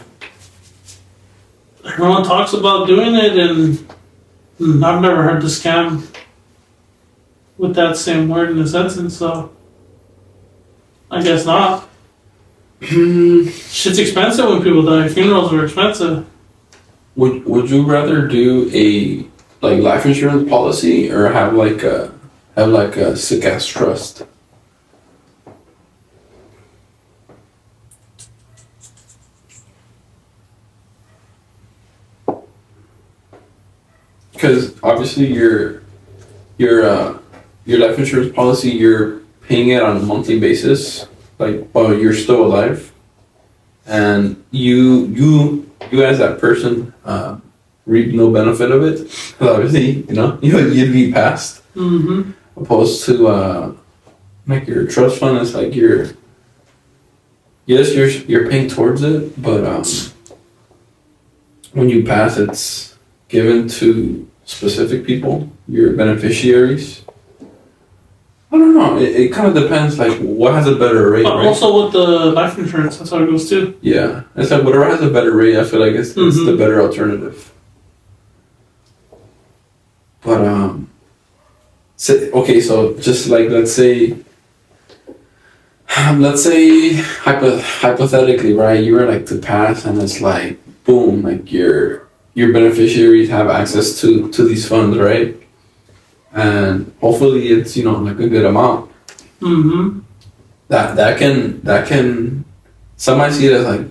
Everyone talks about doing it, and I've never heard the scam with that same word in the sentence, so I guess not. Shit's expensive when people die. Funerals are expensive. Would you rather do a like life insurance policy or have a sick ass trust? Because obviously your life insurance policy, you're paying it on a monthly basis, like while you're still alive, and you as that person reap no benefit of it. Because obviously, you'd be passed. Mm-hmm. Opposed to like your trust fund, it's like you're paying towards it, but when you pass, it's given to specific people, your beneficiaries. I don't know. It kind of depends. Like, what has a better rate? But right? Also with the life insurance, that's how it goes too. Yeah, it's like whatever has a better rate. I feel like it's the better alternative. But so just like let's say hypothetically, right? You were like to pass, and it's like boom, like your beneficiaries have access to these funds, right? And hopefully it's like a good amount. Mm-hmm. That can some might see it as like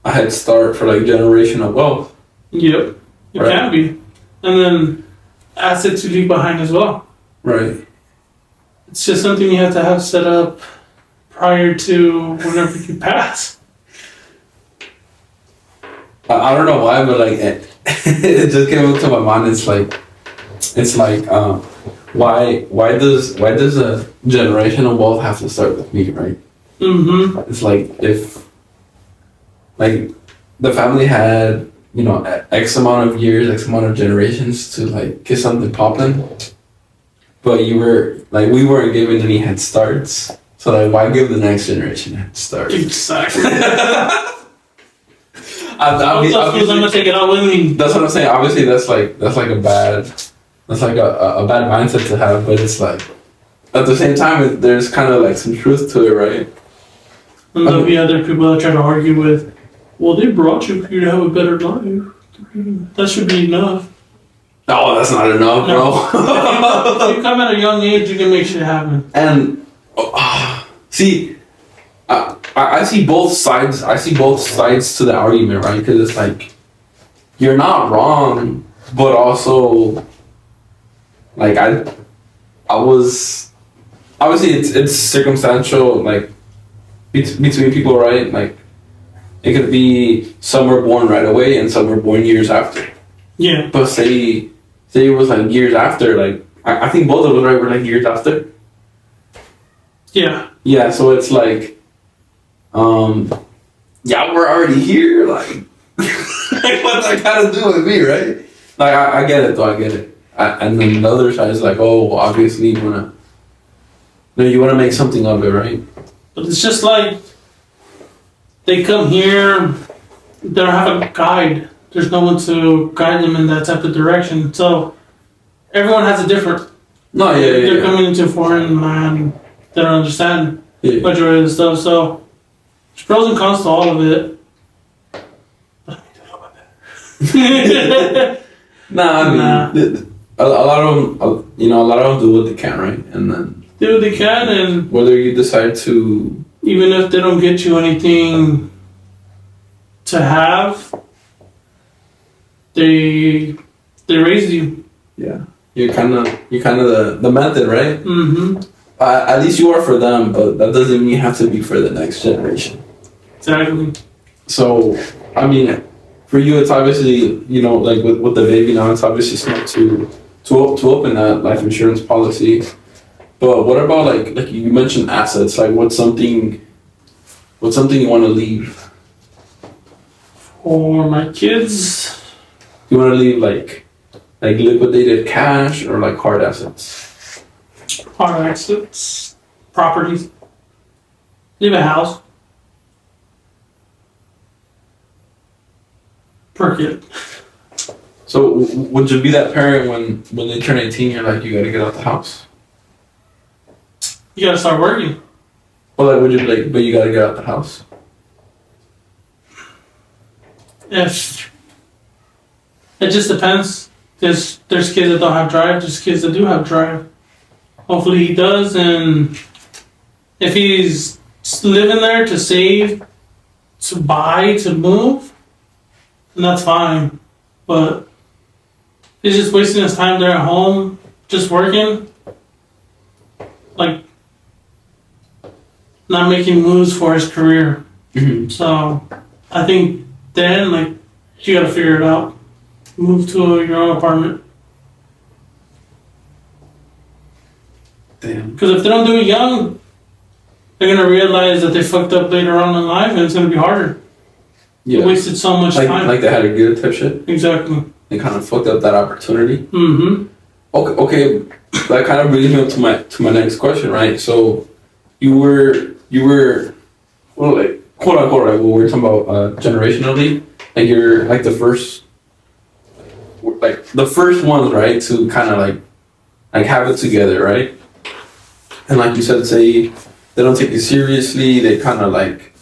a head start for like generational wealth. Yep, it right? Can be, and then assets to leave behind as well. Right. It's just something you have to have set up prior to whenever you pass. I don't know why, but like it just came up to my mind. It's like why does a generational wealth have to start with me, right? Mm-hmm. It's like if like the family had X amount of years, X amount of generations to like get something popping, but we weren't given any head starts. So like, why give the next generation a head start? Exactly. I'm gonna take it out with me. That's what I'm saying. Obviously, that's like a bad mindset to have. But it's like at the same time, there's kind of like some truth to it, right? And there'll be other people that try to argue with, well, they brought you for you to have a better life. That should be enough. No, that's not enough, bro. If you come at a young age, you can make shit happen. And see. I see both sides. I see both sides to the argument, right? Because it's like you're not wrong, but also like I was obviously it's circumstantial, like between people, right? Like It could be some were born right away and some were born years after. Yeah. But say it was like years after, like I think both of us, right, were like years after. Yeah. Yeah, so it's like, yeah, we're already here. Like, like what's that got to do with me, right? Like, I get it, though. I get it. And then the other side is like, oh, well, obviously you want to make something of it, right? But it's just like, they come here, they don't have a guide. There's no one to guide them in that type of direction. So, everyone has a different... No, yeah. They're coming into a foreign land. They don't understand majority of the stuff. So, there's pros and cons to all of it. A lot of them, a lot of them do what they can, right? And then do what they can, and whether you decide to, even if they don't get you anything to have, they raise you. Yeah, you're kind of the method, right? Mm-hmm. At least you are for them, but that doesn't mean you have to be for the next generation. Exactly. So, I mean, for you, it's obviously, like with the baby now, it's obviously smart to open that life insurance policy. But what about like you mentioned assets? Like, what's something you want to leave? For my kids, You want to leave like liquidated cash or like hard assets? hard assets, properties, leave a house per kid. So would you be that parent when they turn 18? You're like, you got to get out the house. You gotta start working. Well, like, would you be like, but you got to get out the house? If it just depends. There's kids that don't have drive. There's kids that do have drive. Hopefully he does, and if he's living there to save, to buy, to move, then that's fine. But he's just wasting his time there at home, just working, like not making moves for his career. Mm-hmm. So I think then, like, you gotta figure it out. Move to your own apartment. Damn. Because if they don't do it young, they're gonna realize that they fucked up later on in life, and it's gonna be harder. Yeah. They wasted so much time. Like they had a good type shit. Exactly. They kind of fucked up that opportunity. Mm-hmm. Okay. That kind of brings me up to my next question, right? So, you were well, like, quote unquote, right? Well, we're talking about generationally, like you're like the first ones, right, to kind of like have it together, right? And like you said, say they don't take it seriously, they kind of like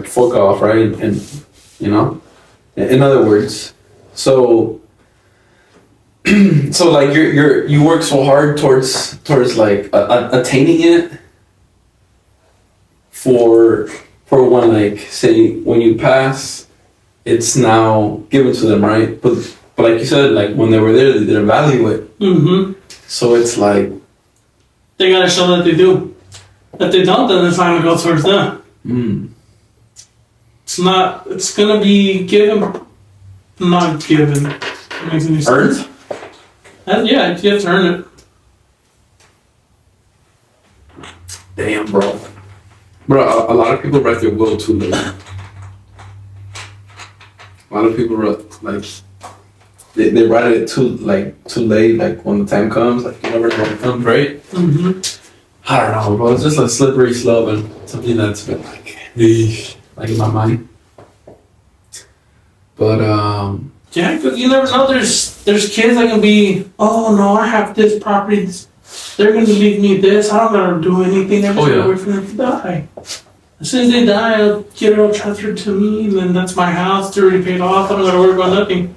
fuck off, right? And in other words, so like you work so hard towards like attaining it for when, like, say when you pass, it's now given to them, right? But like you said, like when they were there, they didn't value it. Mm-hmm. So it's like they gotta show that they do. If they don't, then it's not gonna go towards them. It's not. It's gonna be given, not given. It makes any sense. Earned? Yeah, you have to earn it. Damn, bro. Bro, a lot of people write their will too late. A lot of people write, like, they write it too late, like when the time comes, like you never know when it comes, right? Mm-hmm. I don't know, bro. It's just a slippery slope and something that's been like in my mind. But yeah, because you never know. There's kids that can be, oh no, I have this property. They're gonna leave me this. I don't gotta do anything. They're just gonna wait for them to die. As soon as they die, I'll get it all transferred to me, and then that's my house. It's already paid off. I don't gotta worry about nothing.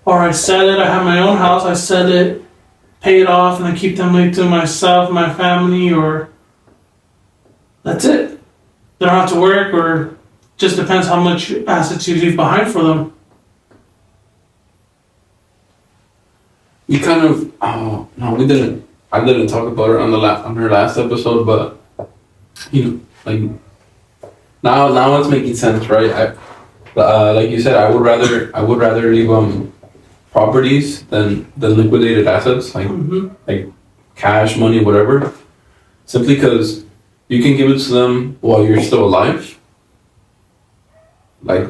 Or I sell it. I have my own house. I sell it, pay it off, and I keep the money to myself, my family, or that's it. They don't have to work, or just depends how much assets you leave behind for them. we kind of no, we didn't. I didn't talk about it on our last episode, but like Now it's making sense, right? Like you said, I would rather leave properties than liquidated assets, like cash, money, whatever. Simply because you can give it to them while you're still alive. Like,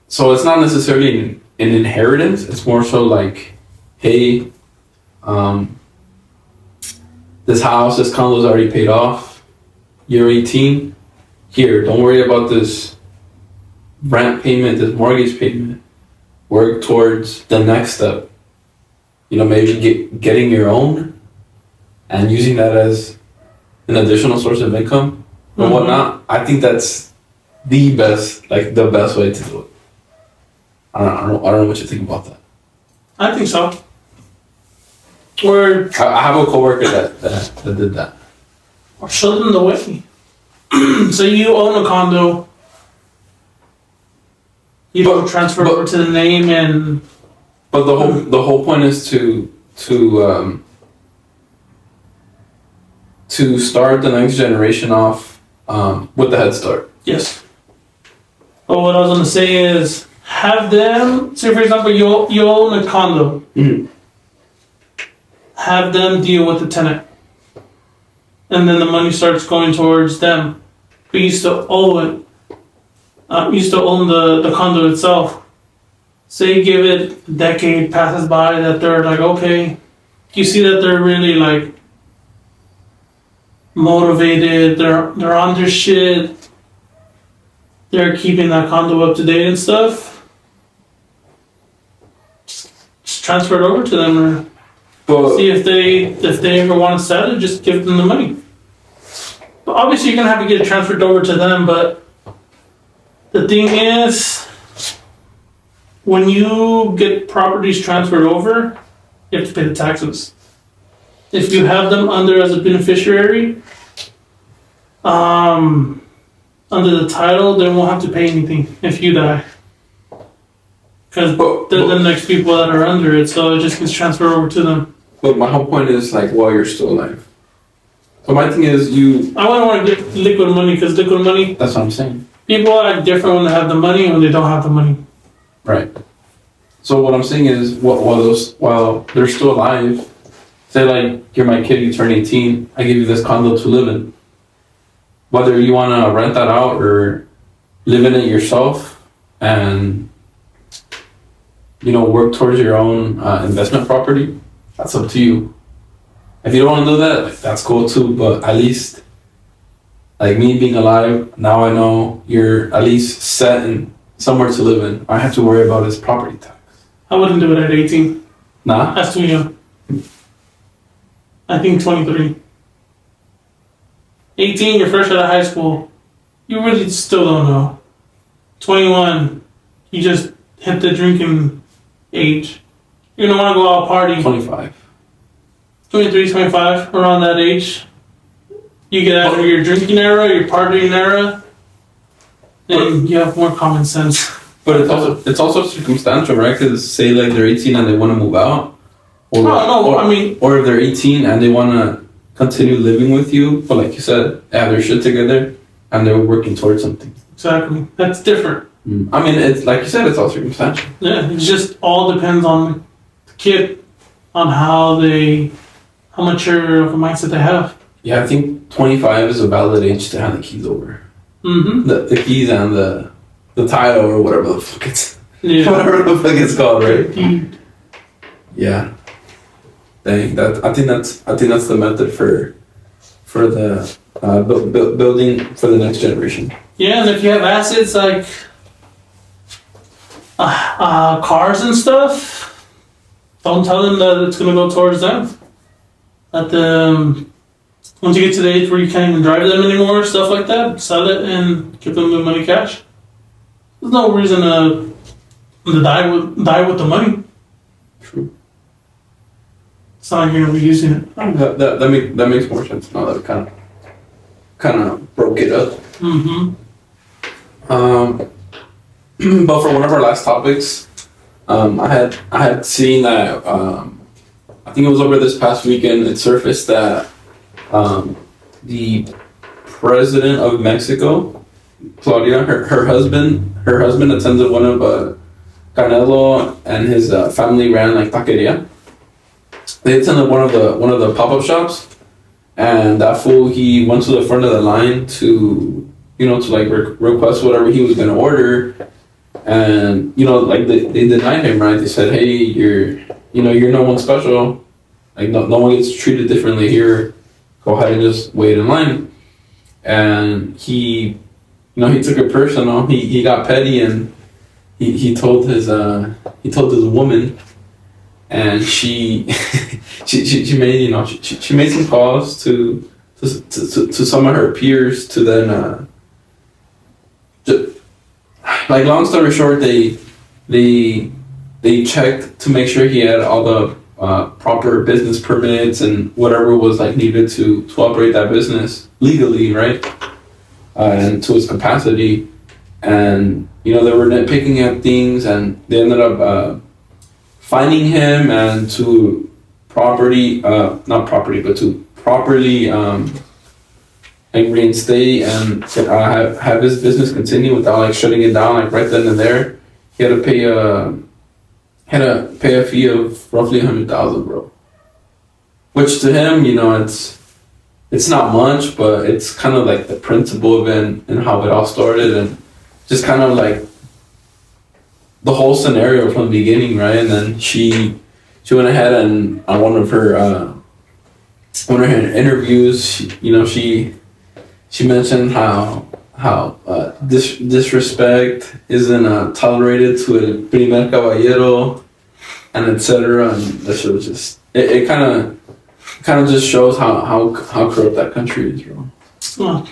so it's not necessarily an inheritance. It's more so like, hey, this house, this condo's already paid off. You're 18. Here, don't worry about this rent payment, this mortgage payment. Work towards the next step. You know, maybe getting your own and using that as an additional source of income or whatnot. I think that's the best way to do it. I don't know what you think about that. I think so. Or I have a coworker that did that. Or show them the way. So you own a condo. You don't transfer over to the name and. But the whole point is to start the next generation off with the head start. Yes. But what I was gonna say is have them. Say for example, you own a condo. Mm-hmm. Have them deal with the tenant, and then the money starts going towards them. But you still owe it. You still own the condo itself. Say you give it a decade passes by that they're like, okay, you see that they're really like motivated, they're on their shit, they're keeping that condo up to date and stuff. Just transfer it over to them or see if they ever want to sell it, just give them the money. But obviously you're gonna have to get it transferred over to them, but the thing is, when you get properties transferred over, you have to pay the taxes. If you have them under as a beneficiary, under the title, they won't have to pay anything if you die. Because they're the next people that are under it, so it just gets transferred over to them. But my whole point is like while you're still alive. So my thing is I wouldn't want to get liquid money because liquid money. That's what I'm saying. People act different when they have the money and when they don't have the money. Right. So what I'm saying is, while they're still alive, say like you're my kid, you turn 18, I give you this condo to live in. Whether you want to rent that out or live in it yourself, and work towards your own investment property, that's up to you. If you don't want to do that, like, that's cool too. But at least, like me being alive, now I know you're at least set in somewhere to live in. All I have to worry about is property tax. I wouldn't do it at 18. Nah? That's too young. I think 23. 18, you're fresh out of high school. You really still don't know. 21, you just hit the drinking age. You're going to want to go out party. 25. 23, 25, around that age. You get out of your drinking era, your partying era, and you have more common sense. But it's also circumstantial, right? Because say like they're 18 and they want to move out, or if they're 18 and they want to continue living with you, but like you said, they have their shit together and they're working towards something. Exactly, that's different. I mean, it's like you said, it's all circumstantial. Yeah, it just all depends on the kid, on how mature of a mindset they have. Yeah, I think 25 is a valid age to hand the keys over. Mm-hmm. The keys and the title or whatever the fuck it's whatever the fuck it's called, right? Mm-hmm. Yeah. Dang, I think that's the method for the building for the next generation. Yeah, and if you have assets like cars and stuff, don't tell them that it's gonna go towards them. Once you get to the age where you can't even drive them anymore, stuff like that, sell it and give them the money cash. There's no reason to die with the money. True. It's not like you're gonna be using it. That makes more sense now that we kind of broke it up. Mm-hmm. But for one of our last topics, I had seen that I think it was over this past weekend. It surfaced that the president of Mexico Claudia, her husband attended one of Canelo and his family ran like taqueria. They attended one of the pop-up shops, and that fool, he went to the front of the line to to like request whatever he was gonna order, and like they denied him, right? They said, hey, you're no one special, like no one gets treated differently here. Go ahead and just wait in line. And he took it personal. He got petty, and he told his woman, and she she made she made some calls to some of her peers to then like, long story short, they checked to make sure he had all the proper business permits and whatever was like needed to operate that business legally, right? And to its capacity. And they were nitpicking at things, and they ended up finding him and to not property, but to properly like reinstate and have his business continue without like shutting it down like right then and there. He had to pay a fee of roughly $100,000, bro. Which to him, it's not much, but it's kind of like the principle of it and how it all started, and just kind of like the whole scenario from the beginning, right? And then she went ahead and on one of her interviews, she mentioned how disrespect isn't tolerated to el primer caballero, and etc. And that shit was just it kind of just shows how corrupt that country is, bro. Huh.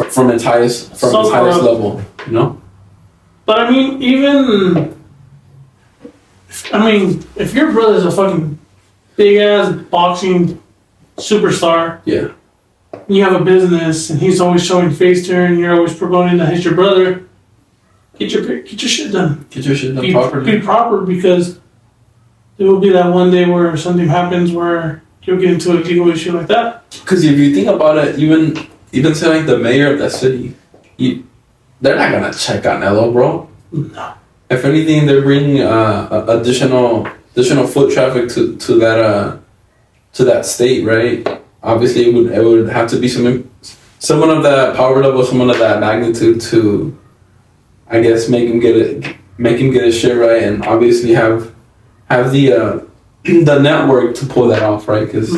From its highest level, But I mean, if your brother's a fucking big ass boxing superstar, yeah, you have a business and he's always showing face to her and you're always promoting that he's your brother, get your shit done. Get your shit done properly. Be proper, because there will be that one day where something happens where you'll get into a legal issue like that. Because if you think about it, even say like the mayor of that city, they're not gonna check on Nello, bro. No. If anything, they're bringing additional foot traffic to that state, right? Obviously, it would have to be someone of that power level, someone of that magnitude to, I guess, make him get his shit right, and obviously have the network to pull that off, right? Because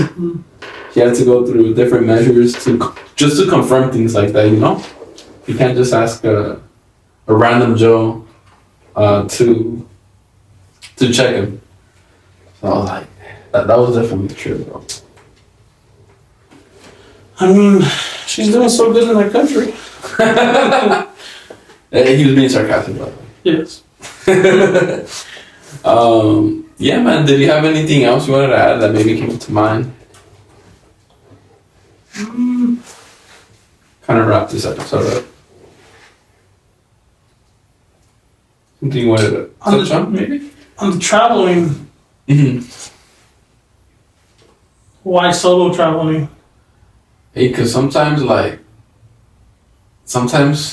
he had to go through different measures to confirm things like that. You can't just ask a random Joe to check him. So like that was definitely true, bro. I mean, she's doing so good in that country. He was being sarcastic, by the way. Yes. Yeah, man. Did you have anything else you wanted to add that maybe came to mind? Kind of wrap this episode up. Something you wanted to touch on, maybe? On the traveling, why solo traveling? Hey, because sometimes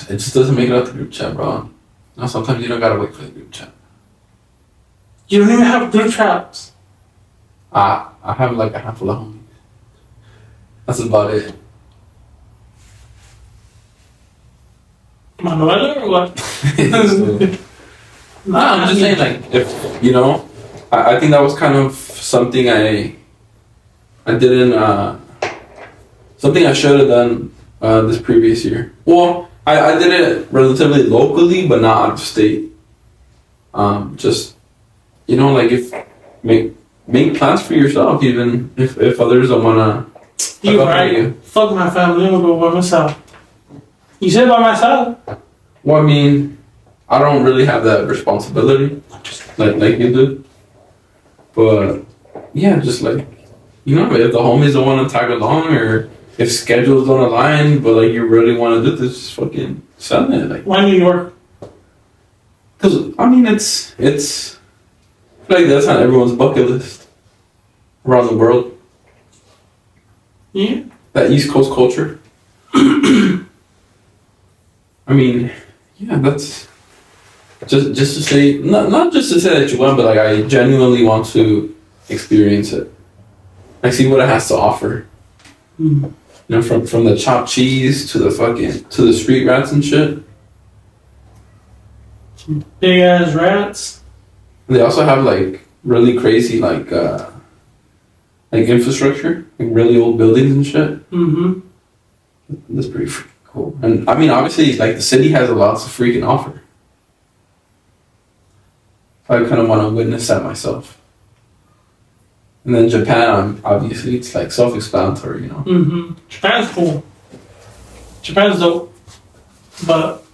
it just doesn't make it out the group chat, bro. Sometimes you don't gotta wait for the group chat. You don't even have group chats. I have like a handful of homies. That's about it. Manuela or what? No, I'm just saying, like, if I think that was kind of something I didn't something I should have done this previous year. Well, I did it relatively locally, but not out of state. Just like, if make plans for yourself, even if others don't wanna. You right? Fuck my family. I'm gonna go by myself. You said by myself. Well, I mean, I don't really have that responsibility like you do. But yeah, just like if the homies don't want to tag along, or if schedules don't align, but like you really want to do this, just fucking send it. Like, why New York? Because I mean, it's I feel like that's on everyone's bucket list around the world. Yeah. That East Coast culture. I I mean, yeah, that's just to say, not just to say that you went, but like I genuinely want to experience it. I see what it has to offer. Mm. You know, from the chopped cheese to the street rats and shit. Big ass rats. They also have like really crazy like infrastructure, like really old buildings and shit. Mm-hmm. That's pretty freaking cool. And I mean, obviously, like the city has a lot to freaking offer. I kind of want to witness that myself. And then Japan, obviously, it's like self-explanatory, you know. Mm-hmm. Japan's cool. Japan's dope, but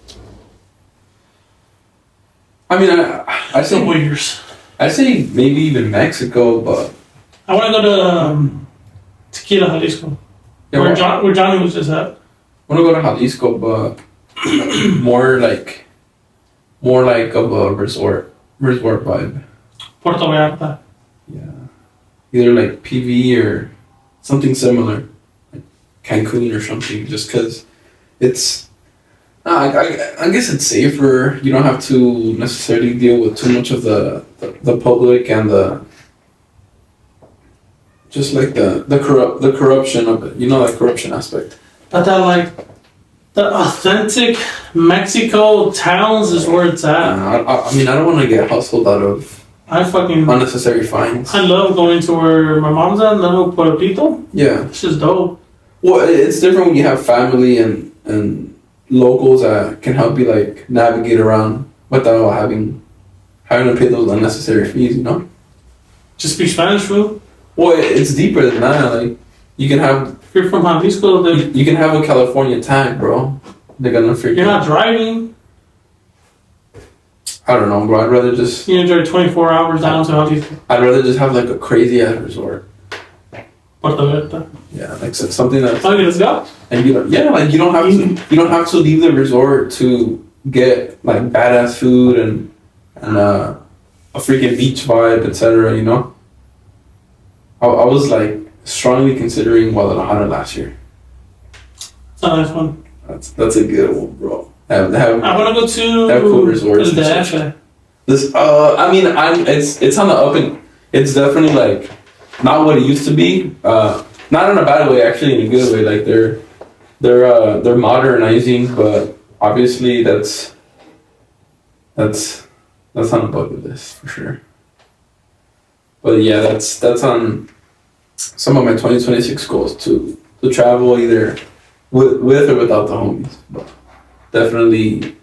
I mean, I still say years. I say maybe even Mexico, but I want to go to Tequila, Jalisco, yeah, where Johnny was just at. I want to go to Jalisco, but more like of a resort vibe. Puerto Vallarta. Yeah, either like PV or something similar, like Cancun or something. Just because it's, I guess it's safer. You don't have to necessarily deal with too much of the public and the just like the corruption of it. You know, that corruption aspect. But that like the authentic Mexico towns is where it's at. I mean, I don't want to get hustled out of unnecessary fines. I love going to where my mom's at, little Pueblito. Yeah. It's just dope. Well, it's different when you have family and locals that can help you like navigate around without having to pay those unnecessary fees, you know? Just speak Spanish, fool. Well, it's deeper than that. Like, you can have... If you're from Jalisco, then... You can have a California tag, bro. They're gonna figure... You're not driving. I don't know, bro. I'd rather just... You enjoy 24 hours down to Jalisco. I'd rather just have like a crazy-ass resort. Puerto Vallarta. Yeah, like something that... Okay, let's go. And you don't have to leave the resort to get like badass food and a freaking beach vibe, etc. You know. I was like strongly considering Guadalajara last year. It's a nice one. That's a good one, bro. I want to go to have cool resorts. It's on the up and it's definitely like not what it used to be. Not in a bad way, actually in a good way. Like they're modernizing, but obviously that's on the bucket list for sure. But yeah, that's on some of my 2026 goals to travel either with or without the homies. But definitely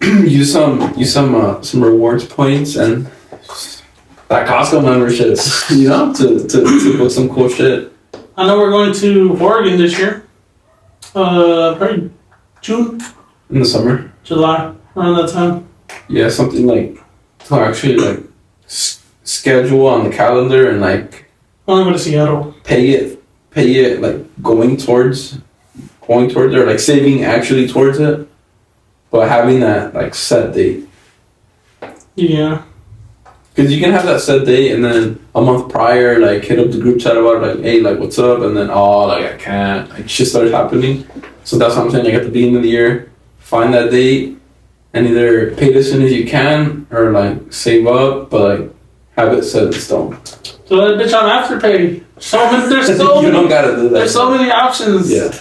use some rewards points and that Costco membership, you know, to book some cool shit. I know we're going to Oregon this year. Probably June. In the summer. July, around that time. Yeah, something like to actually like schedule on the calendar and like. I want to go to Seattle. Pay it like going towards it or like saving actually towards it, but having that like set date. Yeah. Because you can have that set date and then a month prior, like hit up the group chat about it, like, hey, like what's up, and then like I can't, like shit starts happening. So that's what I'm saying. Like at the beginning of the year, find that date and either pay it as soon as you can or like save up, but like have it set in stone. So that bitch on Afterpay. You don't gotta do that. There's so many options. Yeah.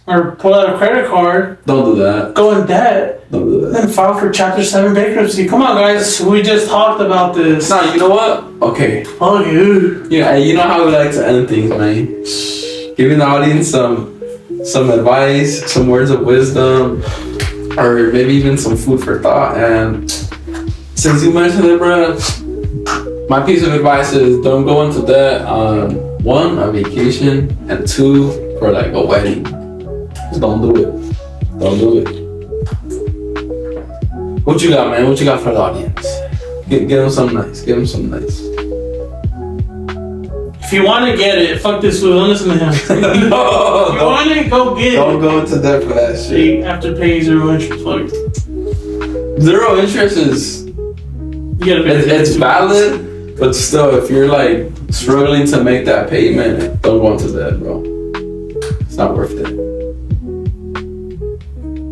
Or pull out a credit card. Don't do that. Go in debt. Don't do that. Then file for Chapter 7 bankruptcy. Come on, guys. We just talked about this. Nah, you know what? Okay. Oh, you. Yeah, you know how we like to end things, man. Giving the audience some advice, some words of wisdom, or maybe even some food for thought. And since you mentioned it, bro, my piece of advice is don't go into debt on 1, a vacation, and 2, for like a wedding. Just don't do it. Don't do it. What you got, man? What you got for the audience? Get them something nice. Give them something nice. If you want to get it, fuck this fool. Don't listen to him. No, if you want it, go get it. Don't go into debt for that shit. Afterpay 0 interest. Fuck. 0 interest is... It's valid, but still, if you're like struggling to make that payment, don't go into debt, bro. It's not worth it.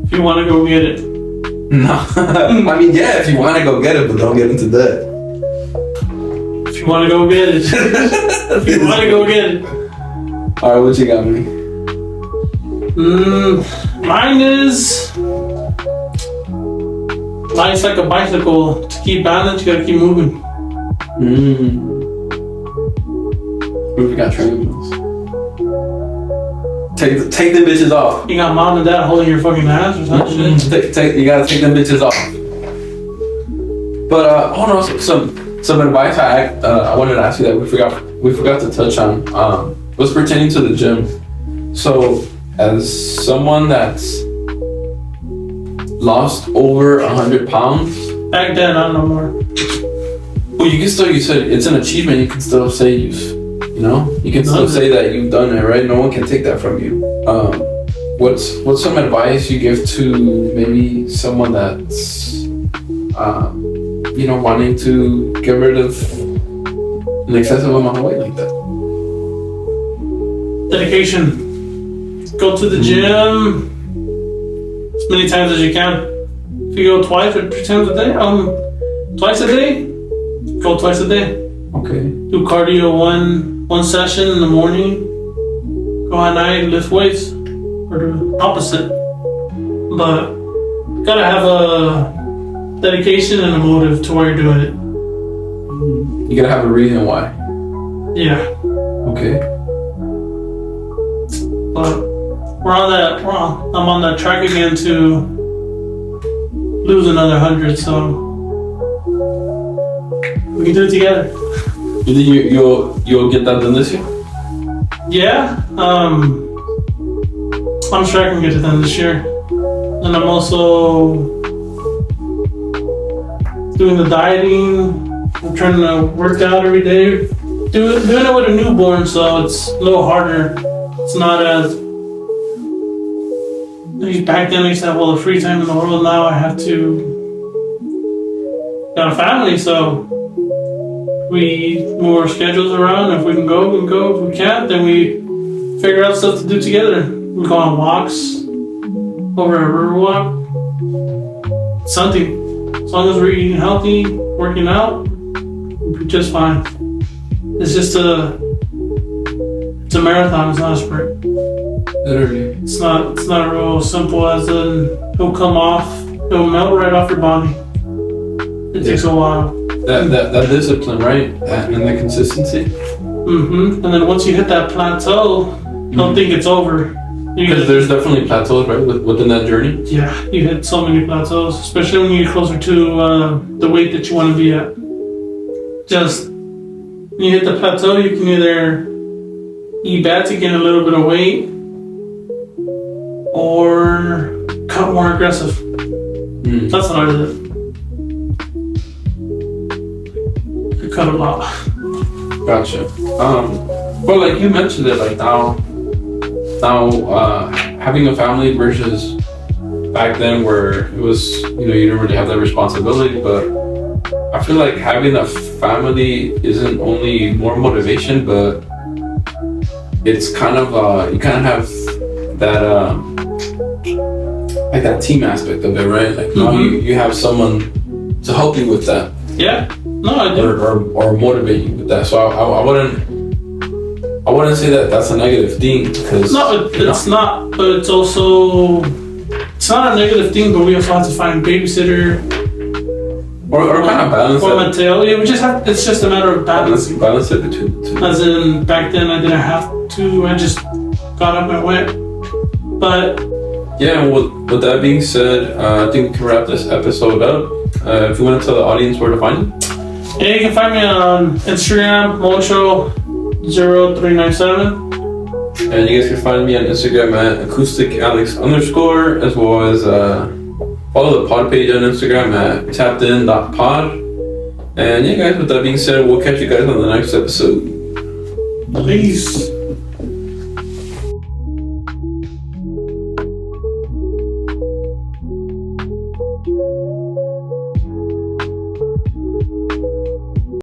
If you want to go get it. No. I mean, yeah, if you want to go get it, but don't get into debt. If you want to go get it. If you want to go get it. Alright, what you got me? Mine is... Life's like a bicycle. To keep balance, you gotta keep moving. What if we got training wheels? Take them bitches off. You got mom and dad holding your fucking ass or some shit. You gotta take them bitches off. But hold on, some advice I wanted to ask you that we forgot to touch on was pertaining to the gym. So as someone that's lost over 100 pounds. Back then, I don't know more. Well, you said it's an achievement. You can still say you can still say that you've done it, right? No one can take that from you. What's some advice you give to maybe someone that's, wanting to get rid of an excessive amount of weight like that? Dedication. Go to the gym as many times as you can. If you go twice or 3 times a day, twice a day, go twice a day. Okay. Do cardio one session in the morning. Go at night, lift weights, or the opposite. But you gotta have a dedication and a motive to why you're doing it. You gotta have a reason why. Yeah. Okay. But I'm on that track again to lose another 100, so we can do it together. You think you'll get that done this year? Yeah. I'm sure I can get it done this year. And I'm also doing the dieting. I'm trying to work out every day. Doing it with a newborn, so it's a little harder. It's not as... Back then I used to have all the free time in the world. Now I have to... Got a family, so we move our schedules around. If we can go, we can go. If we can't, then we figure out stuff to do together. We go on walks, over a river walk. Something. As long as we're eating healthy, working out, we'll be just fine. It's just a marathon. It's not a sprint. Literally. It's not real simple as in it'll come off, it'll melt right off your body. It takes a while. That discipline, right? And the consistency. And then once you hit that plateau, don't think it's over. Because there's definitely plateaus, right, within that journey. Yeah, you hit so many plateaus, especially when you get closer to the weight that you want to be at. Just when you hit the plateau, you can either eat bad to gain a little bit of weight, or cut more aggressive. That's what I did. I cut a lot. Gotcha. Well, like you mentioned it, like now, having a family versus back then where it was, you didn't really have that responsibility, but I feel like having a family isn't only more motivation, but it's kind of, you kind of have that, like that team aspect of it, right? Like now you have someone to help you with that. Yeah. No, I do. Or motivate you with that. So I wouldn't say that that's a negative thing, because no, it's not. But it's also not a negative thing. But we also have to find a babysitter or kind of balance or it. Mateo. Yeah, we just have. It's just a matter of balance. Balance it between the two. As in back then, I didn't have to. I just got up and went. But yeah. With that being said, I think we can wrap this episode up. If you want to tell the audience where to find you. Yeah, you can find me on Instagram, Mocho0397. And you guys can find me on Instagram at acousticalex_, as well as follow the pod page on Instagram at TappedInPod. And yeah, guys, with that being said, we'll catch you guys on the next episode. Peace.